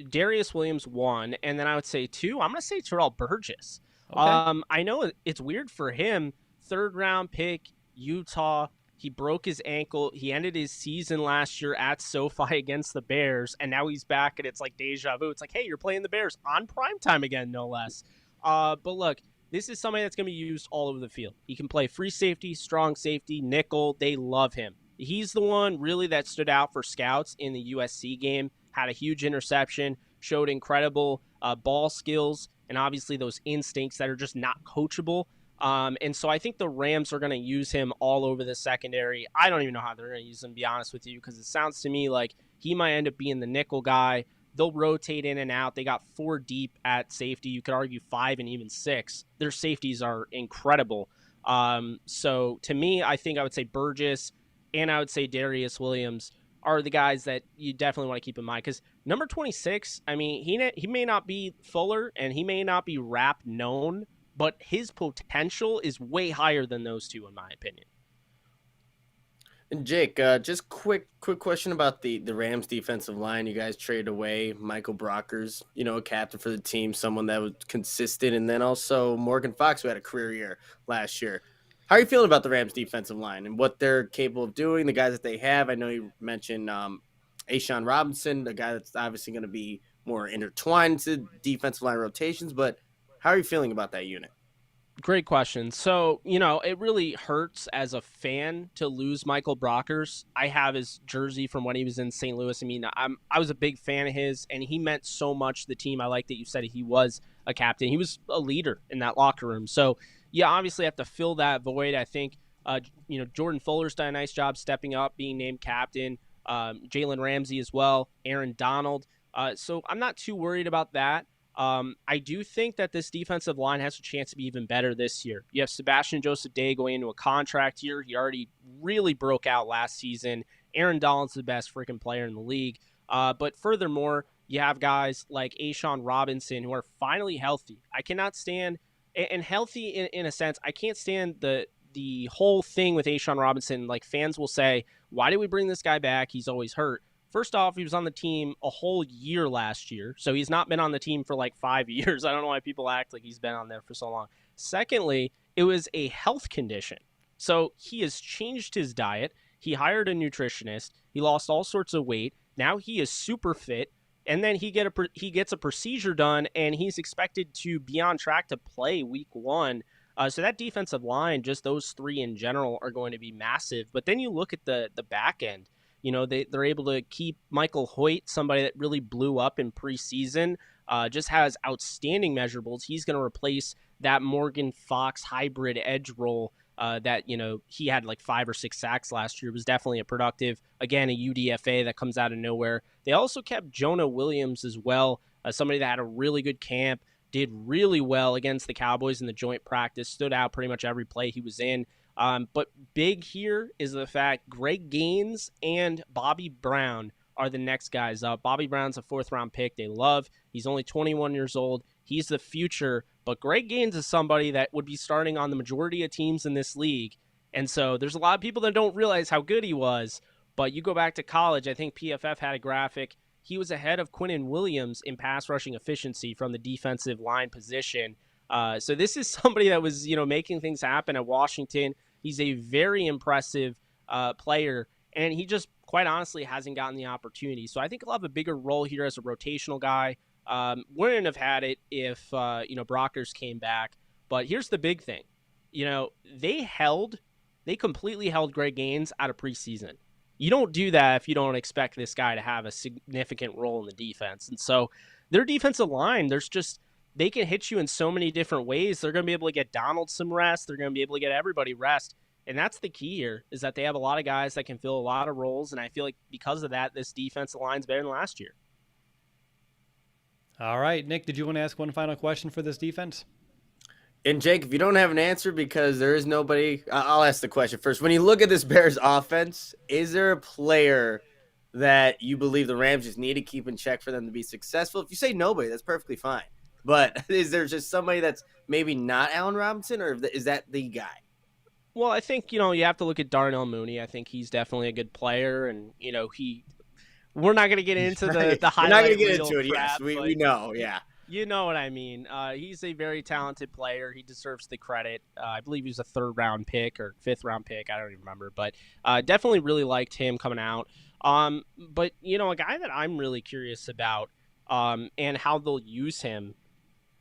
B: Darius Williams 1, and then I would say 2, I'm going to say Terrell Burgess. Okay. I know it's weird for him, 3rd-round pick, Utah, He broke his ankle. He ended his season last year at SoFi against the Bears, and now he's back, and it's like deja vu. It's like, hey, you're playing the Bears on primetime again, no less. But look, this is somebody that's going to be used all over the field. He can play free safety, strong safety, nickel. They love him. He's the one really that stood out for scouts in the USC game, had a huge interception, showed incredible ball skills, and obviously those instincts that are just not coachable. And so I think the Rams are going to use him all over the secondary. I don't even know how they're going to use him, to be honest with you, because it sounds to me like he might end up being the nickel guy. They'll rotate in and out. They got 4 deep at safety. You could argue 5 and even 6. Their safeties are incredible. So to me, I think I would say Burgess and I would say Darius Williams are the guys that you definitely want to keep in mind, because number 26, I mean, he may not be Fuller and he may not be rap known, but his potential is way higher than those two, in my opinion.
C: And Jake, just quick question about the Rams defensive line. You guys traded away Michael Brockers, a captain for the team, someone that was consistent, and then also Morgan Fox, who had a career year last year. How are you feeling about the Rams defensive line and what they're capable of doing, the guys that they have? I know you mentioned A'Shawn Robinson, the guy that's obviously going to be more intertwined to defensive line rotations, but how are you feeling about that unit?
B: Great question. So, it really hurts as a fan to lose Michael Brockers. I have his jersey from when he was in St. Louis. I mean, I was a big fan of his, and he meant so much to the team. I like that you said he was a captain. He was a leader in that locker room. So, yeah, obviously have to fill that void. I think, Jordan Fuller's done a nice job stepping up, being named captain. Jalen Ramsey as well, Aaron Donald. So I'm not too worried about that. I do think that this defensive line has a chance to be even better this year. You have Sebastian Joseph Day going into a contract year. He already really broke out last season. Aaron Donald's the best freaking player in the league. But furthermore, you have guys like A'Shawn Robinson who are finally healthy. I cannot stand, and healthy in a sense, I can't stand the whole thing with A'Shawn Robinson. Like, fans will say, why did we bring this guy back? He's always hurt. First off, he was on the team a whole year last year, so he's not been on the team for like 5 years. I don't know why people act like he's been on there for so long. Secondly, it was a health condition. So he has changed his diet. He hired a nutritionist. He lost all sorts of weight. Now he is super fit. And then he gets a procedure done, and he's expected to be on track to play week 1. So that defensive line, just those 3 in general, are going to be massive. But then you look at the back end. They're able to keep Michael Hoyt, somebody that really blew up in preseason, just has outstanding measurables. He's going to replace that Morgan Fox hybrid edge role that, he had like 5 or 6 sacks last year. It was definitely a productive, again, a UDFA that comes out of nowhere. They also kept Jonah Williams as well, somebody that had a really good camp, did really well against the Cowboys in the joint practice, stood out pretty much every play he was in. But big here is the fact Greg Gaines and Bobby Brown are the next guys up. Bobby Brown's a 4th-round pick they love. He's only 21 years old. He's the future. But Greg Gaines is somebody that would be starting on the majority of teams in this league. And so there's a lot of people that don't realize how good he was. But you go back to college, I think PFF had a graphic. He was ahead of Quinnen Williams in pass rushing efficiency from the defensive line position. So this is somebody that was, making things happen at Washington. He's a very impressive player, and he just, quite honestly, hasn't gotten the opportunity. So I think he'll have a bigger role here as a rotational guy. Wouldn't have had it if, Brockers came back. But here's the big thing. They completely held Greg Gaines out of preseason. You don't do that if you don't expect this guy to have a significant role in the defense. And so their defensive line, they can hit you in so many different ways. They're going to be able to get Donald some rest. They're going to be able to get everybody rest. And that's the key here, is that they have a lot of guys that can fill a lot of roles. And I feel like because of that, this defensive line's better than last year.
A: All right, Nick, did you want to ask one final question for this defense?
C: And Jake, if you don't have an answer because there is nobody, I'll ask the question first. When you look at this Bears offense, is there a player that you believe the Rams just need to keep in check for them to be successful? If you say nobody, that's perfectly fine. But is there just somebody that's maybe not Allen Robinson, or is that the guy?
B: Well, I think, you have to look at Darnell Mooney. I think he's definitely a good player. And, we're not going to get into the highlight.
C: We're not going to get
B: reel
C: into it,
B: crap,
C: yes. We know, yeah.
B: You know what I mean. He's a very talented player. He deserves the credit. I believe he was a 3rd-round pick or 5th-round pick. I don't even remember, but definitely really liked him coming out. But a guy that I'm really curious about, and how they'll use him,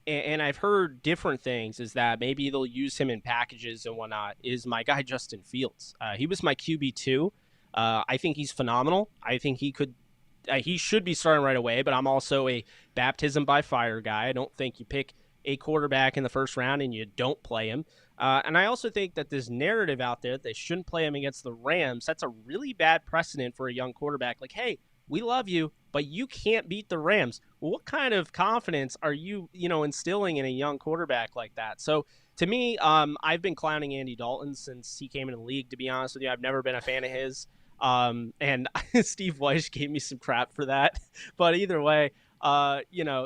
B: and I've heard different things, is that maybe they'll use him in packages and whatnot, is my guy Justin Fields. He was my QB2. I think he's phenomenal. I think he should be starting right away, but I'm also a baptism by fire guy. I don't think you pick a quarterback in the 1st round and you don't play him. And I also think that this narrative out there that they shouldn't play him against the Rams, that's a really bad precedent for a young quarterback. Like, hey, we love you, but you can't beat the Rams. Well, what kind of confidence are you, instilling in a young quarterback like that? So to me, I've been clowning Andy Dalton since he came in the league, to be honest with you. I've never been a fan of his. And Steve Weiss gave me some crap for that, but either way,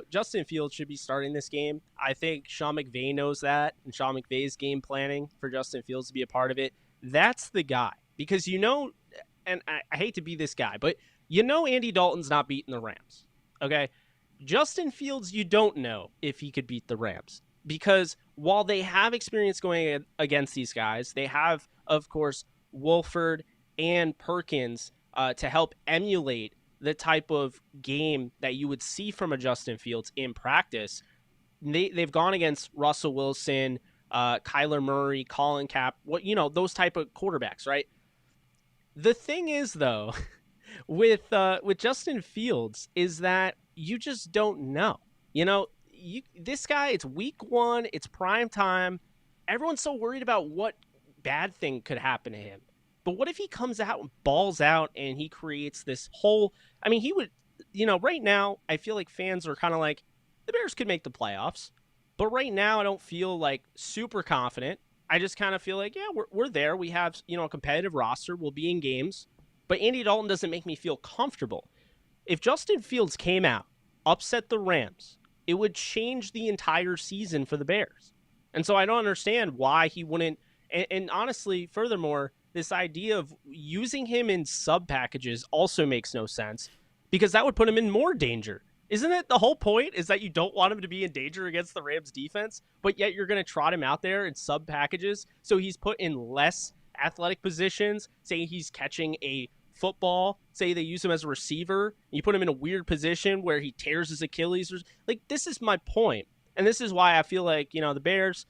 B: Justin Fields should be starting this game. I think Sean McVay knows that, and Sean McVay's game planning for Justin Fields to be a part of it. That's the guy, because and I hate to be this guy, but Andy Dalton's not beating the Rams. Okay. Justin Fields, you don't know if he could beat the Rams, because while they have experience going against these guys, they have, of course, Wolford and Perkins to help emulate the type of game that you would see from a Justin Fields in practice. They've gone against Russell Wilson, Kyler Murray, Colin Kaepernick, those type of quarterbacks, right? The thing is, though, with Justin Fields, is that you just don't know. This guy, it's week 1, it's prime time. Everyone's so worried about what bad thing could happen to him. But what if he comes out and balls out and he creates this whole... I mean, he would... right now, I feel like fans are kind of like, the Bears could make the playoffs. But right now, I don't feel like super confident. I just kind of feel like, yeah, we're there. We have, a competitive roster. We'll be in games. But Andy Dalton doesn't make me feel comfortable. If Justin Fields came out, upset the Rams, it would change the entire season for the Bears. And so I don't understand why he wouldn't... And honestly, furthermore... this idea of using him in sub packages also makes no sense, because that would put him in more danger. Isn't it the whole point is that you don't want him to be in danger against the Rams defense, but yet you're going to trot him out there in sub packages so he's put in less athletic positions, say he's catching a football, say they use him as a receiver, and you put him in a weird position where he tears his Achilles. Like, this is my point. And this is why I feel like, the Bears...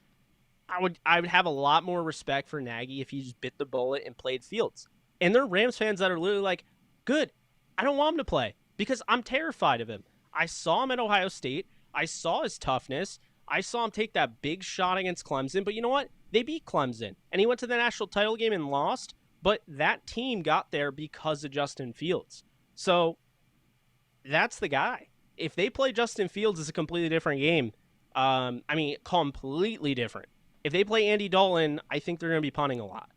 B: I would have a lot more respect for Nagy if he just bit the bullet and played Fields. And there are Rams fans that are literally like, good, I don't want him to play because I'm terrified of him. I saw him at Ohio State. I saw his toughness. I saw him take that big shot against Clemson. But you know what? They beat Clemson. And he went to the national title game and lost. But that team got there because of Justin Fields. So that's the guy. If they play Justin Fields, it's a completely different game. Completely different. If they play Andy Dalton, I think they're going to be punting a lot.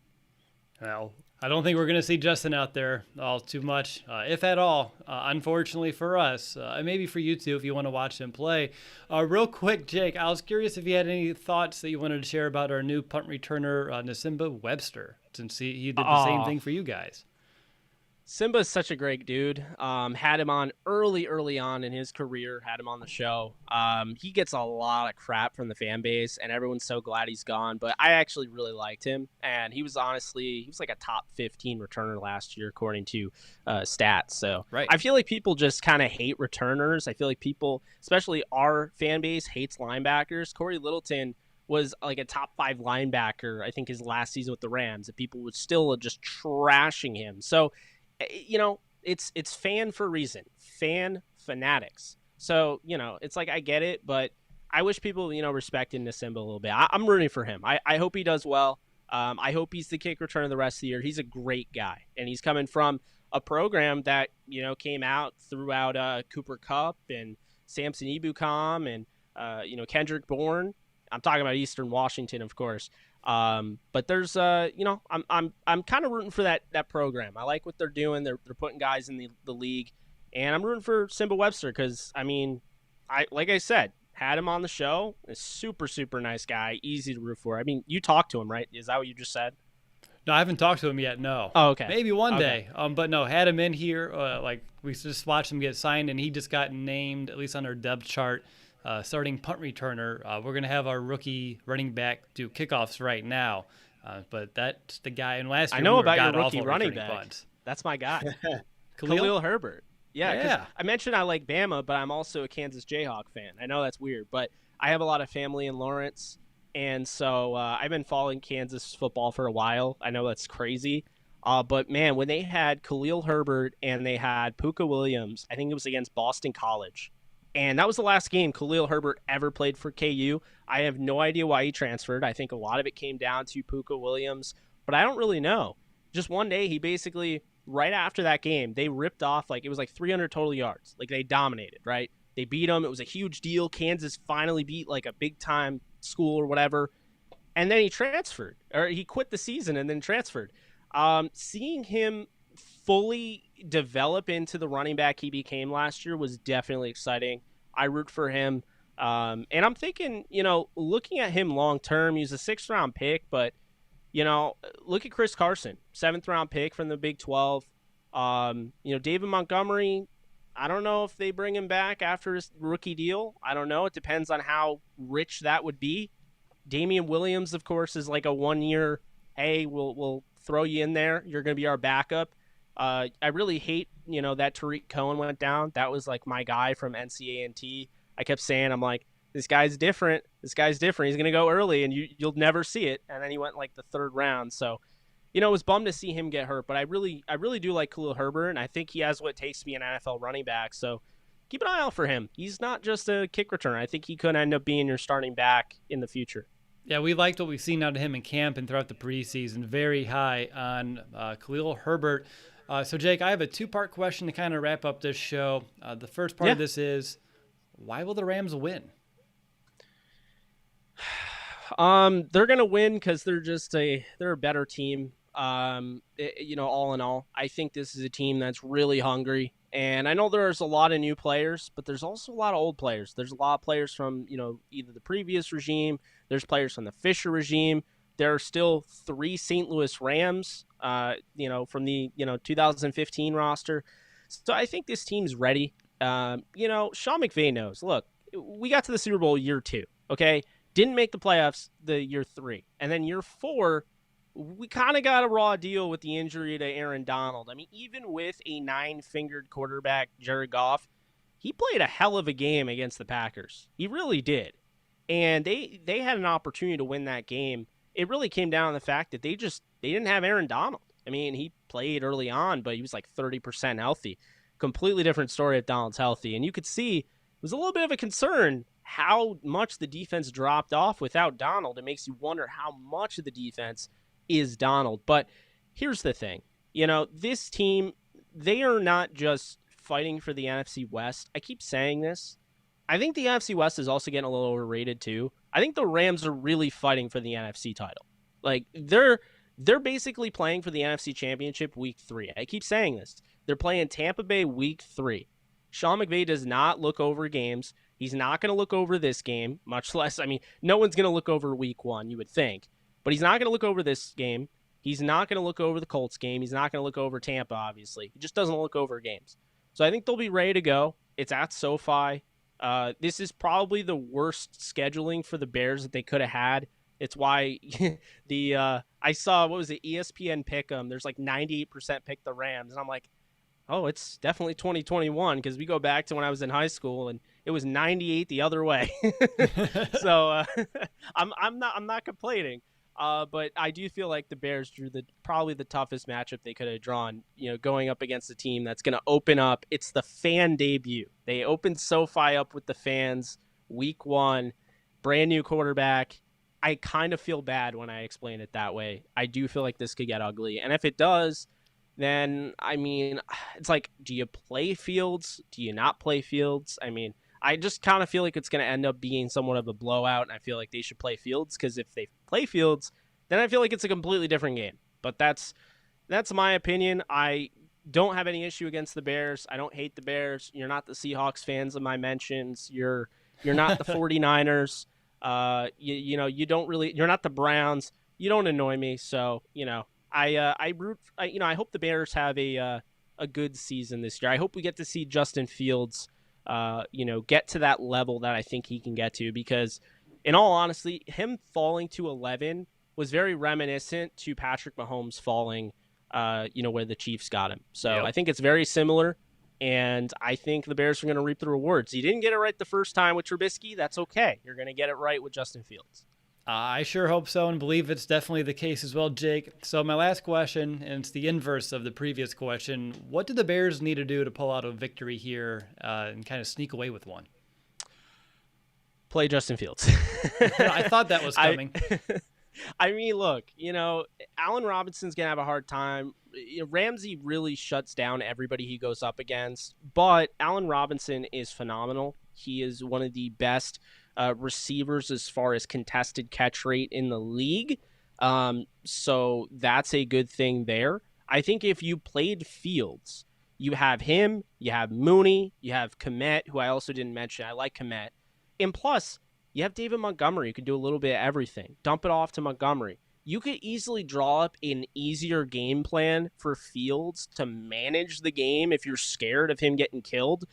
A: Well, I don't think we're going to see Justin out there all too much, if at all, unfortunately for us. And maybe for you too if you want to watch him play. Real quick, Jake, I was curious if you had any thoughts that you wanted to share about our new punt returner, Nsimba Webster, since he did the same thing for you guys.
B: Simba is such a great dude. Had him on early on in his career, had him on the show. He gets a lot of crap from the fan base, and everyone's so glad he's gone. But I actually really liked him, and he was like a top 15 returner last year, according to stats. So
A: right.
B: I feel like people just kind of hate returners. I feel like people, especially our fan base, hates linebackers. Corey Littleton was like a top 5 linebacker, I think, his last season with the Rams, and people were still just trashing him. So, it's fan for a reason, fan fanatics. So, it's like, I get it, but I wish people, respected Nsimba a little bit. I'm rooting for him. I hope he does well. I hope he's the kick returner the rest of the year. He's a great guy, and he's coming from a program that, came out throughout Cooper Kupp and Samson Ebukam and, Kendrick Bourne. I'm talking about Eastern Washington, of course. But there's, I'm kind of rooting for that program. I like what they're doing. They're putting guys in the league, and I'm rooting for Nsimba Webster because, like I said, had him on the show. A super, super nice guy, easy to root for. I mean, you talked to him, right? Is that what you just said?
A: No, I haven't talked to him yet, no.
B: Oh, okay.
A: Maybe one day. But no, had him in here. We just watched him get signed, and he just got named, at least on our depth chart, starting punt returner. We're going to have our rookie running back do kickoffs right now. But that's the guy. And last year,
B: I know
A: we
B: about your
A: were
B: rookie
A: god-awful
B: running
A: returning
B: back.
A: punts.
B: That's my guy.
A: Khalil?
B: Khalil Herbert. Yeah, because
A: Yeah.
B: I mentioned I like Bama, but I'm also a Kansas Jayhawk fan. I know that's weird, but I have a lot of family in Lawrence, and so I've been following Kansas football for a while. I know that's crazy, but man, when they had Khalil Herbert and they had Puka Williams, I think it was against Boston College, and that was the last game Khalil Herbert ever played for KU. I have no idea why he transferred. I think a lot of it came down to Puka Williams, but I don't really know. Just one day, he basically, right after that game, they ripped off, like, it was like 300 total yards. Like, they dominated, right? They beat them. It was a huge deal. Kansas finally beat, like, a big-time school or whatever. And then he transferred, or he quit the season and then transferred. Seeing him fully develop into the running back he became last year was definitely exciting. I root for him. And I'm thinking, looking at him long-term, he's a 6th-round pick, but look at Chris Carson, 7th-round pick from the Big 12. David Montgomery, I don't know if they bring him back after his rookie deal. I don't know. It depends on how rich that would be. Damian Williams, of course, is like a 1-year, hey, we'll throw you in there. You're going to be our backup. I really hate, that Tariq Cohen went down. That was like my guy from NCAA. I kept saying, I'm like, this guy's different. He's going to go early, and you'll never see it. And then he went like the 3rd round. So, it was bummed to see him get hurt. But I really do like Khalil Herbert, and I think he has what it takes to be an NFL running back. So keep an eye out for him. He's not just a kick returner. I think he could end up being your starting back in the future.
A: Yeah, we liked what we've seen out of him in camp and throughout the preseason. Very high on Khalil Herbert. So, Jake, I have a 2-part question to kind of wrap up this show. The first part of this is, why will the Rams win?
B: They're gonna win because they're a better team. All in all, I think this is a team that's really hungry. And I know there's a lot of new players, but there's also a lot of old players. There's a lot of players from either the previous regime. There's players from the Fisher regime. There are still 3 St. Louis Rams, from the 2015 roster. So I think this team's ready. Sean McVay knows. Look, we got to the Super Bowl year 2. Okay. Didn't make the playoffs the year 3. And then year 4, we kind of got a raw deal with the injury to Aaron Donald. I mean, even with a 9-fingered quarterback, Jared Goff, he played a hell of a game against the Packers. He really did. And they had an opportunity to win that game. It really came down to the fact that they didn't have Aaron Donald. I mean, he played early on, but he was like 30% healthy. Completely different story if Donald's healthy. And you could see it was a little bit of a concern how much the defense dropped off without Donald. It makes you wonder how much of the defense is Donald. But here's the thing. This team, they are not just fighting for the NFC West. I keep saying this. I think the NFC West is also getting a little overrated too. I think the Rams are really fighting for the NFC title. Like, they're basically playing for the NFC Championship week 3. I keep saying this. They're playing Tampa Bay week 3. Sean McVay does not look over games. He's not going to look over this game, much less, no one's going to look over week 1, you would think. But he's not going to look over this game. He's not going to look over the Colts game. He's not going to look over Tampa, obviously. He just doesn't look over games. So I think they'll be ready to go. It's at SoFi. This is probably the worst scheduling for the Bears that they could have had. It's why I saw, what was it, ESPN pick them. There's like 98% pick the Rams. And I'm like, oh, it's definitely 2021 because we go back to when I was in high school and it was 98 the other way. So I'm not complaining. But I do feel like the Bears drew probably the toughest matchup they could have drawn, going up against a team that's going to open up. It's the fan debut. They opened SoFi up with the fans week 1, brand new quarterback. I kind of feel bad when I explain it that way. I do feel like this could get ugly. And if it does, then, it's like, do you play Fields? Do you not play Fields? I just kind of feel like it's going to end up being somewhat of a blowout, and I feel like they should play Fields, because if they play Fields, then I feel like it's a completely different game. But that's my opinion. I don't have any issue against the Bears. I don't hate the Bears. You're not the Seahawks fans of my mentions. You're not the 49ers. You don't really. You're not the Browns. You don't annoy me. So I hope the Bears have a good season this year. I hope we get to see Justin Fields get to that level that I think he can get to. Because in all honesty, him falling to 11 was very reminiscent to Patrick Mahomes falling, where the Chiefs got him. So
A: Yep.
B: I think it's very similar. And I think the Bears are going to reap the rewards. You didn't get it right the first time with Trubisky. That's okay. You're going to get it right with Justin Fields.
A: I sure hope so and believe it's definitely the case as well, Jake. So my last question, and it's the inverse of the previous question. What do the Bears need to do to pull out a victory here and kind of sneak away with one?
B: Play Justin Fields.
A: I thought that was coming.
B: I mean, look, Allen Robinson's going to have a hard time. Ramsey really shuts down everybody he goes up against, but Allen Robinson is phenomenal. He is one of the best receivers as far as contested catch rate in the league. So that's a good thing there. I think if you played Fields, you have him, you have Mooney, you have Kmet, who I also didn't mention. I like Kmet. And plus, you have David Montgomery. You can do a little bit of everything. Dump it off to Montgomery. You could easily draw up an easier game plan for Fields to manage the game if you're scared of him getting killed.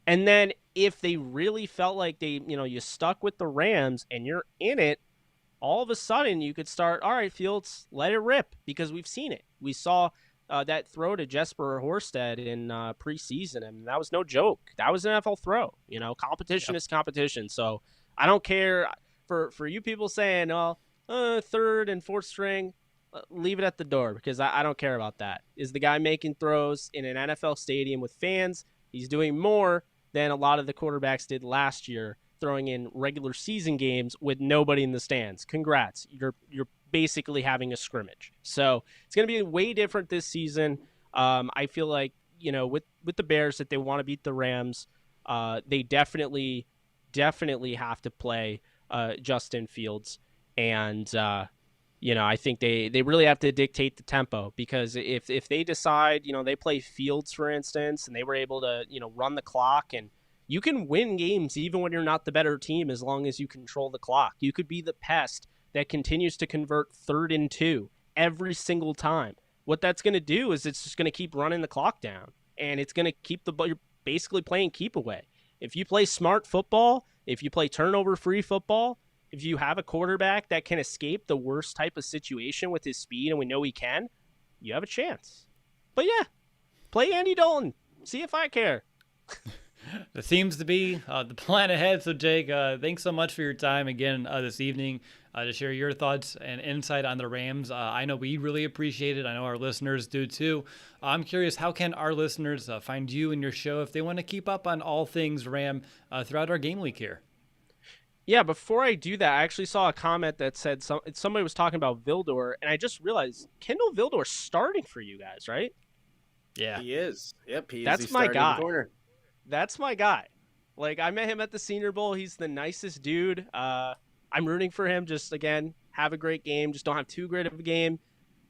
B: And then if they really felt like you stuck with the Rams and you're in it, all of a sudden you could start, all right, Fields, let it rip, because we've seen it. We saw that throw to Jesper Horsted in preseason, and that was no joke. That was an NFL throw. Competition is competition. So I don't care for you people saying, well, third and fourth string, leave it at the door, because I don't care about that. Is the guy making throws in an NFL stadium with fans? He's doing more than a lot of the quarterbacks did last year, throwing in regular season games with nobody in the stands. Congrats. You're basically having a scrimmage. So it's going to be way different this season. I feel like, with the Bears, that they want to beat the Rams, they definitely have to play Justin Fields. And, I think they really have to dictate the tempo, because if they decide, they play Fields, for instance, and they were able to, run the clock, and you can win games even when you're not the better team as long as you control the clock. You could be the pest that continues to convert 3rd and 2 every single time. What that's going to do is it's just going to keep running the clock down, and it's going to keep you're basically playing keep away. If you play smart football, if you play turnover-free football, if you have a quarterback that can escape the worst type of situation with his speed, and we know he can, you have a chance. But yeah, play Andy Dalton. See if I care.
A: That seems to be the plan ahead. So, Jake, thanks so much for your time again this evening to share your thoughts and insight on the Rams. I know we really appreciate it. I know our listeners do too. I'm curious, how can our listeners find you and your show if they want to keep up on all things Ram throughout our game week here?
B: Yeah, before I do that, I actually saw a comment that said somebody was talking about Vildor, and I just realized Kendall Vildor's starting for you guys, right?
A: Yeah.
C: He is. Yep, he is.
B: That's
C: He's
B: my
C: starting in
B: guy.
C: the corner.
B: That's my guy. Like, I met him at the Senior Bowl. He's the nicest dude. I'm rooting for him. Just, again, have a great game. Just don't have too great of a game.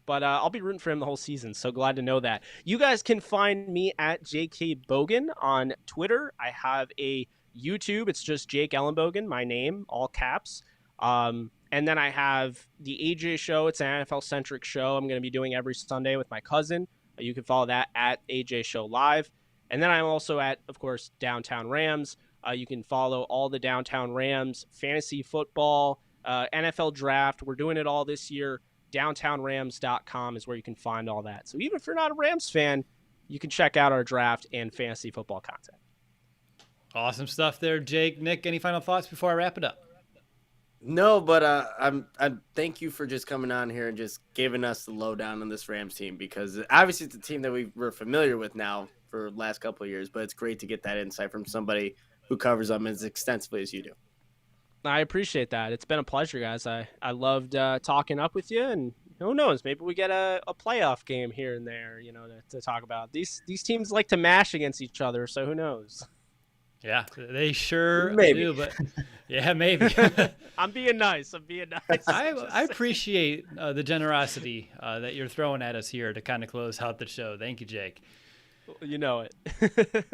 B: But I'll be rooting for him the whole season. So glad to know that. You guys can find me at JK Bogan on Twitter. I have a YouTube. It's just Jake Ellenbogen, my name, all caps. And then I have the AJ Show. It's an NFL-centric show I'm going to be doing every Sunday with my cousin. You can follow that at AJ Show Live. And then I'm also at, of course, Downtown Rams. You can follow all the Downtown Rams, fantasy football, NFL draft. We're doing it all this year. DowntownRams.com is where you can find all that. So even if you're not a Rams fan, you can check out our draft and fantasy football content.
A: Awesome stuff there, Jake. Nick, any final thoughts before I wrap it up?
C: No, but I thank you for just coming on here and just giving us the lowdown on this Rams team, because obviously it's a team that we're familiar with now for the last couple of years, but it's great to get that insight from somebody who covers them as extensively as you do.
B: I appreciate that. It's been a pleasure, guys. I loved talking up with you, and who knows, maybe we get a playoff game here and there, to talk about. These teams like to mash against each other, so who knows?
A: Yeah, they sure
C: Maybe.
A: do, but yeah, maybe.
B: I'm being nice.
A: I appreciate the generosity that you're throwing at us here to kind of close out the show. Thank you, Jake.
B: You know it.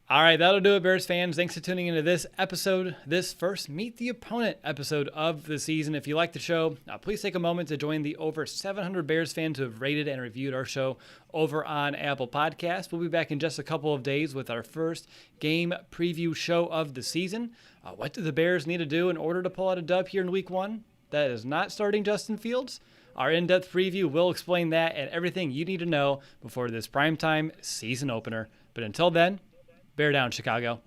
A: All right, that'll do it, Bears fans. Thanks for tuning into this episode, this first Meet the Opponent episode of the season. If you like the show, please take a moment to join the over 700 Bears fans who have rated and reviewed our show over on Apple Podcasts. We'll be back in just a couple of days with our first game preview show of the season. What do the Bears need to do in order to pull out a dub here in Week 1? That is not starting Justin Fields. Our in-depth preview will explain that and everything you need to know before this primetime season opener. But until then, bear down, Chicago.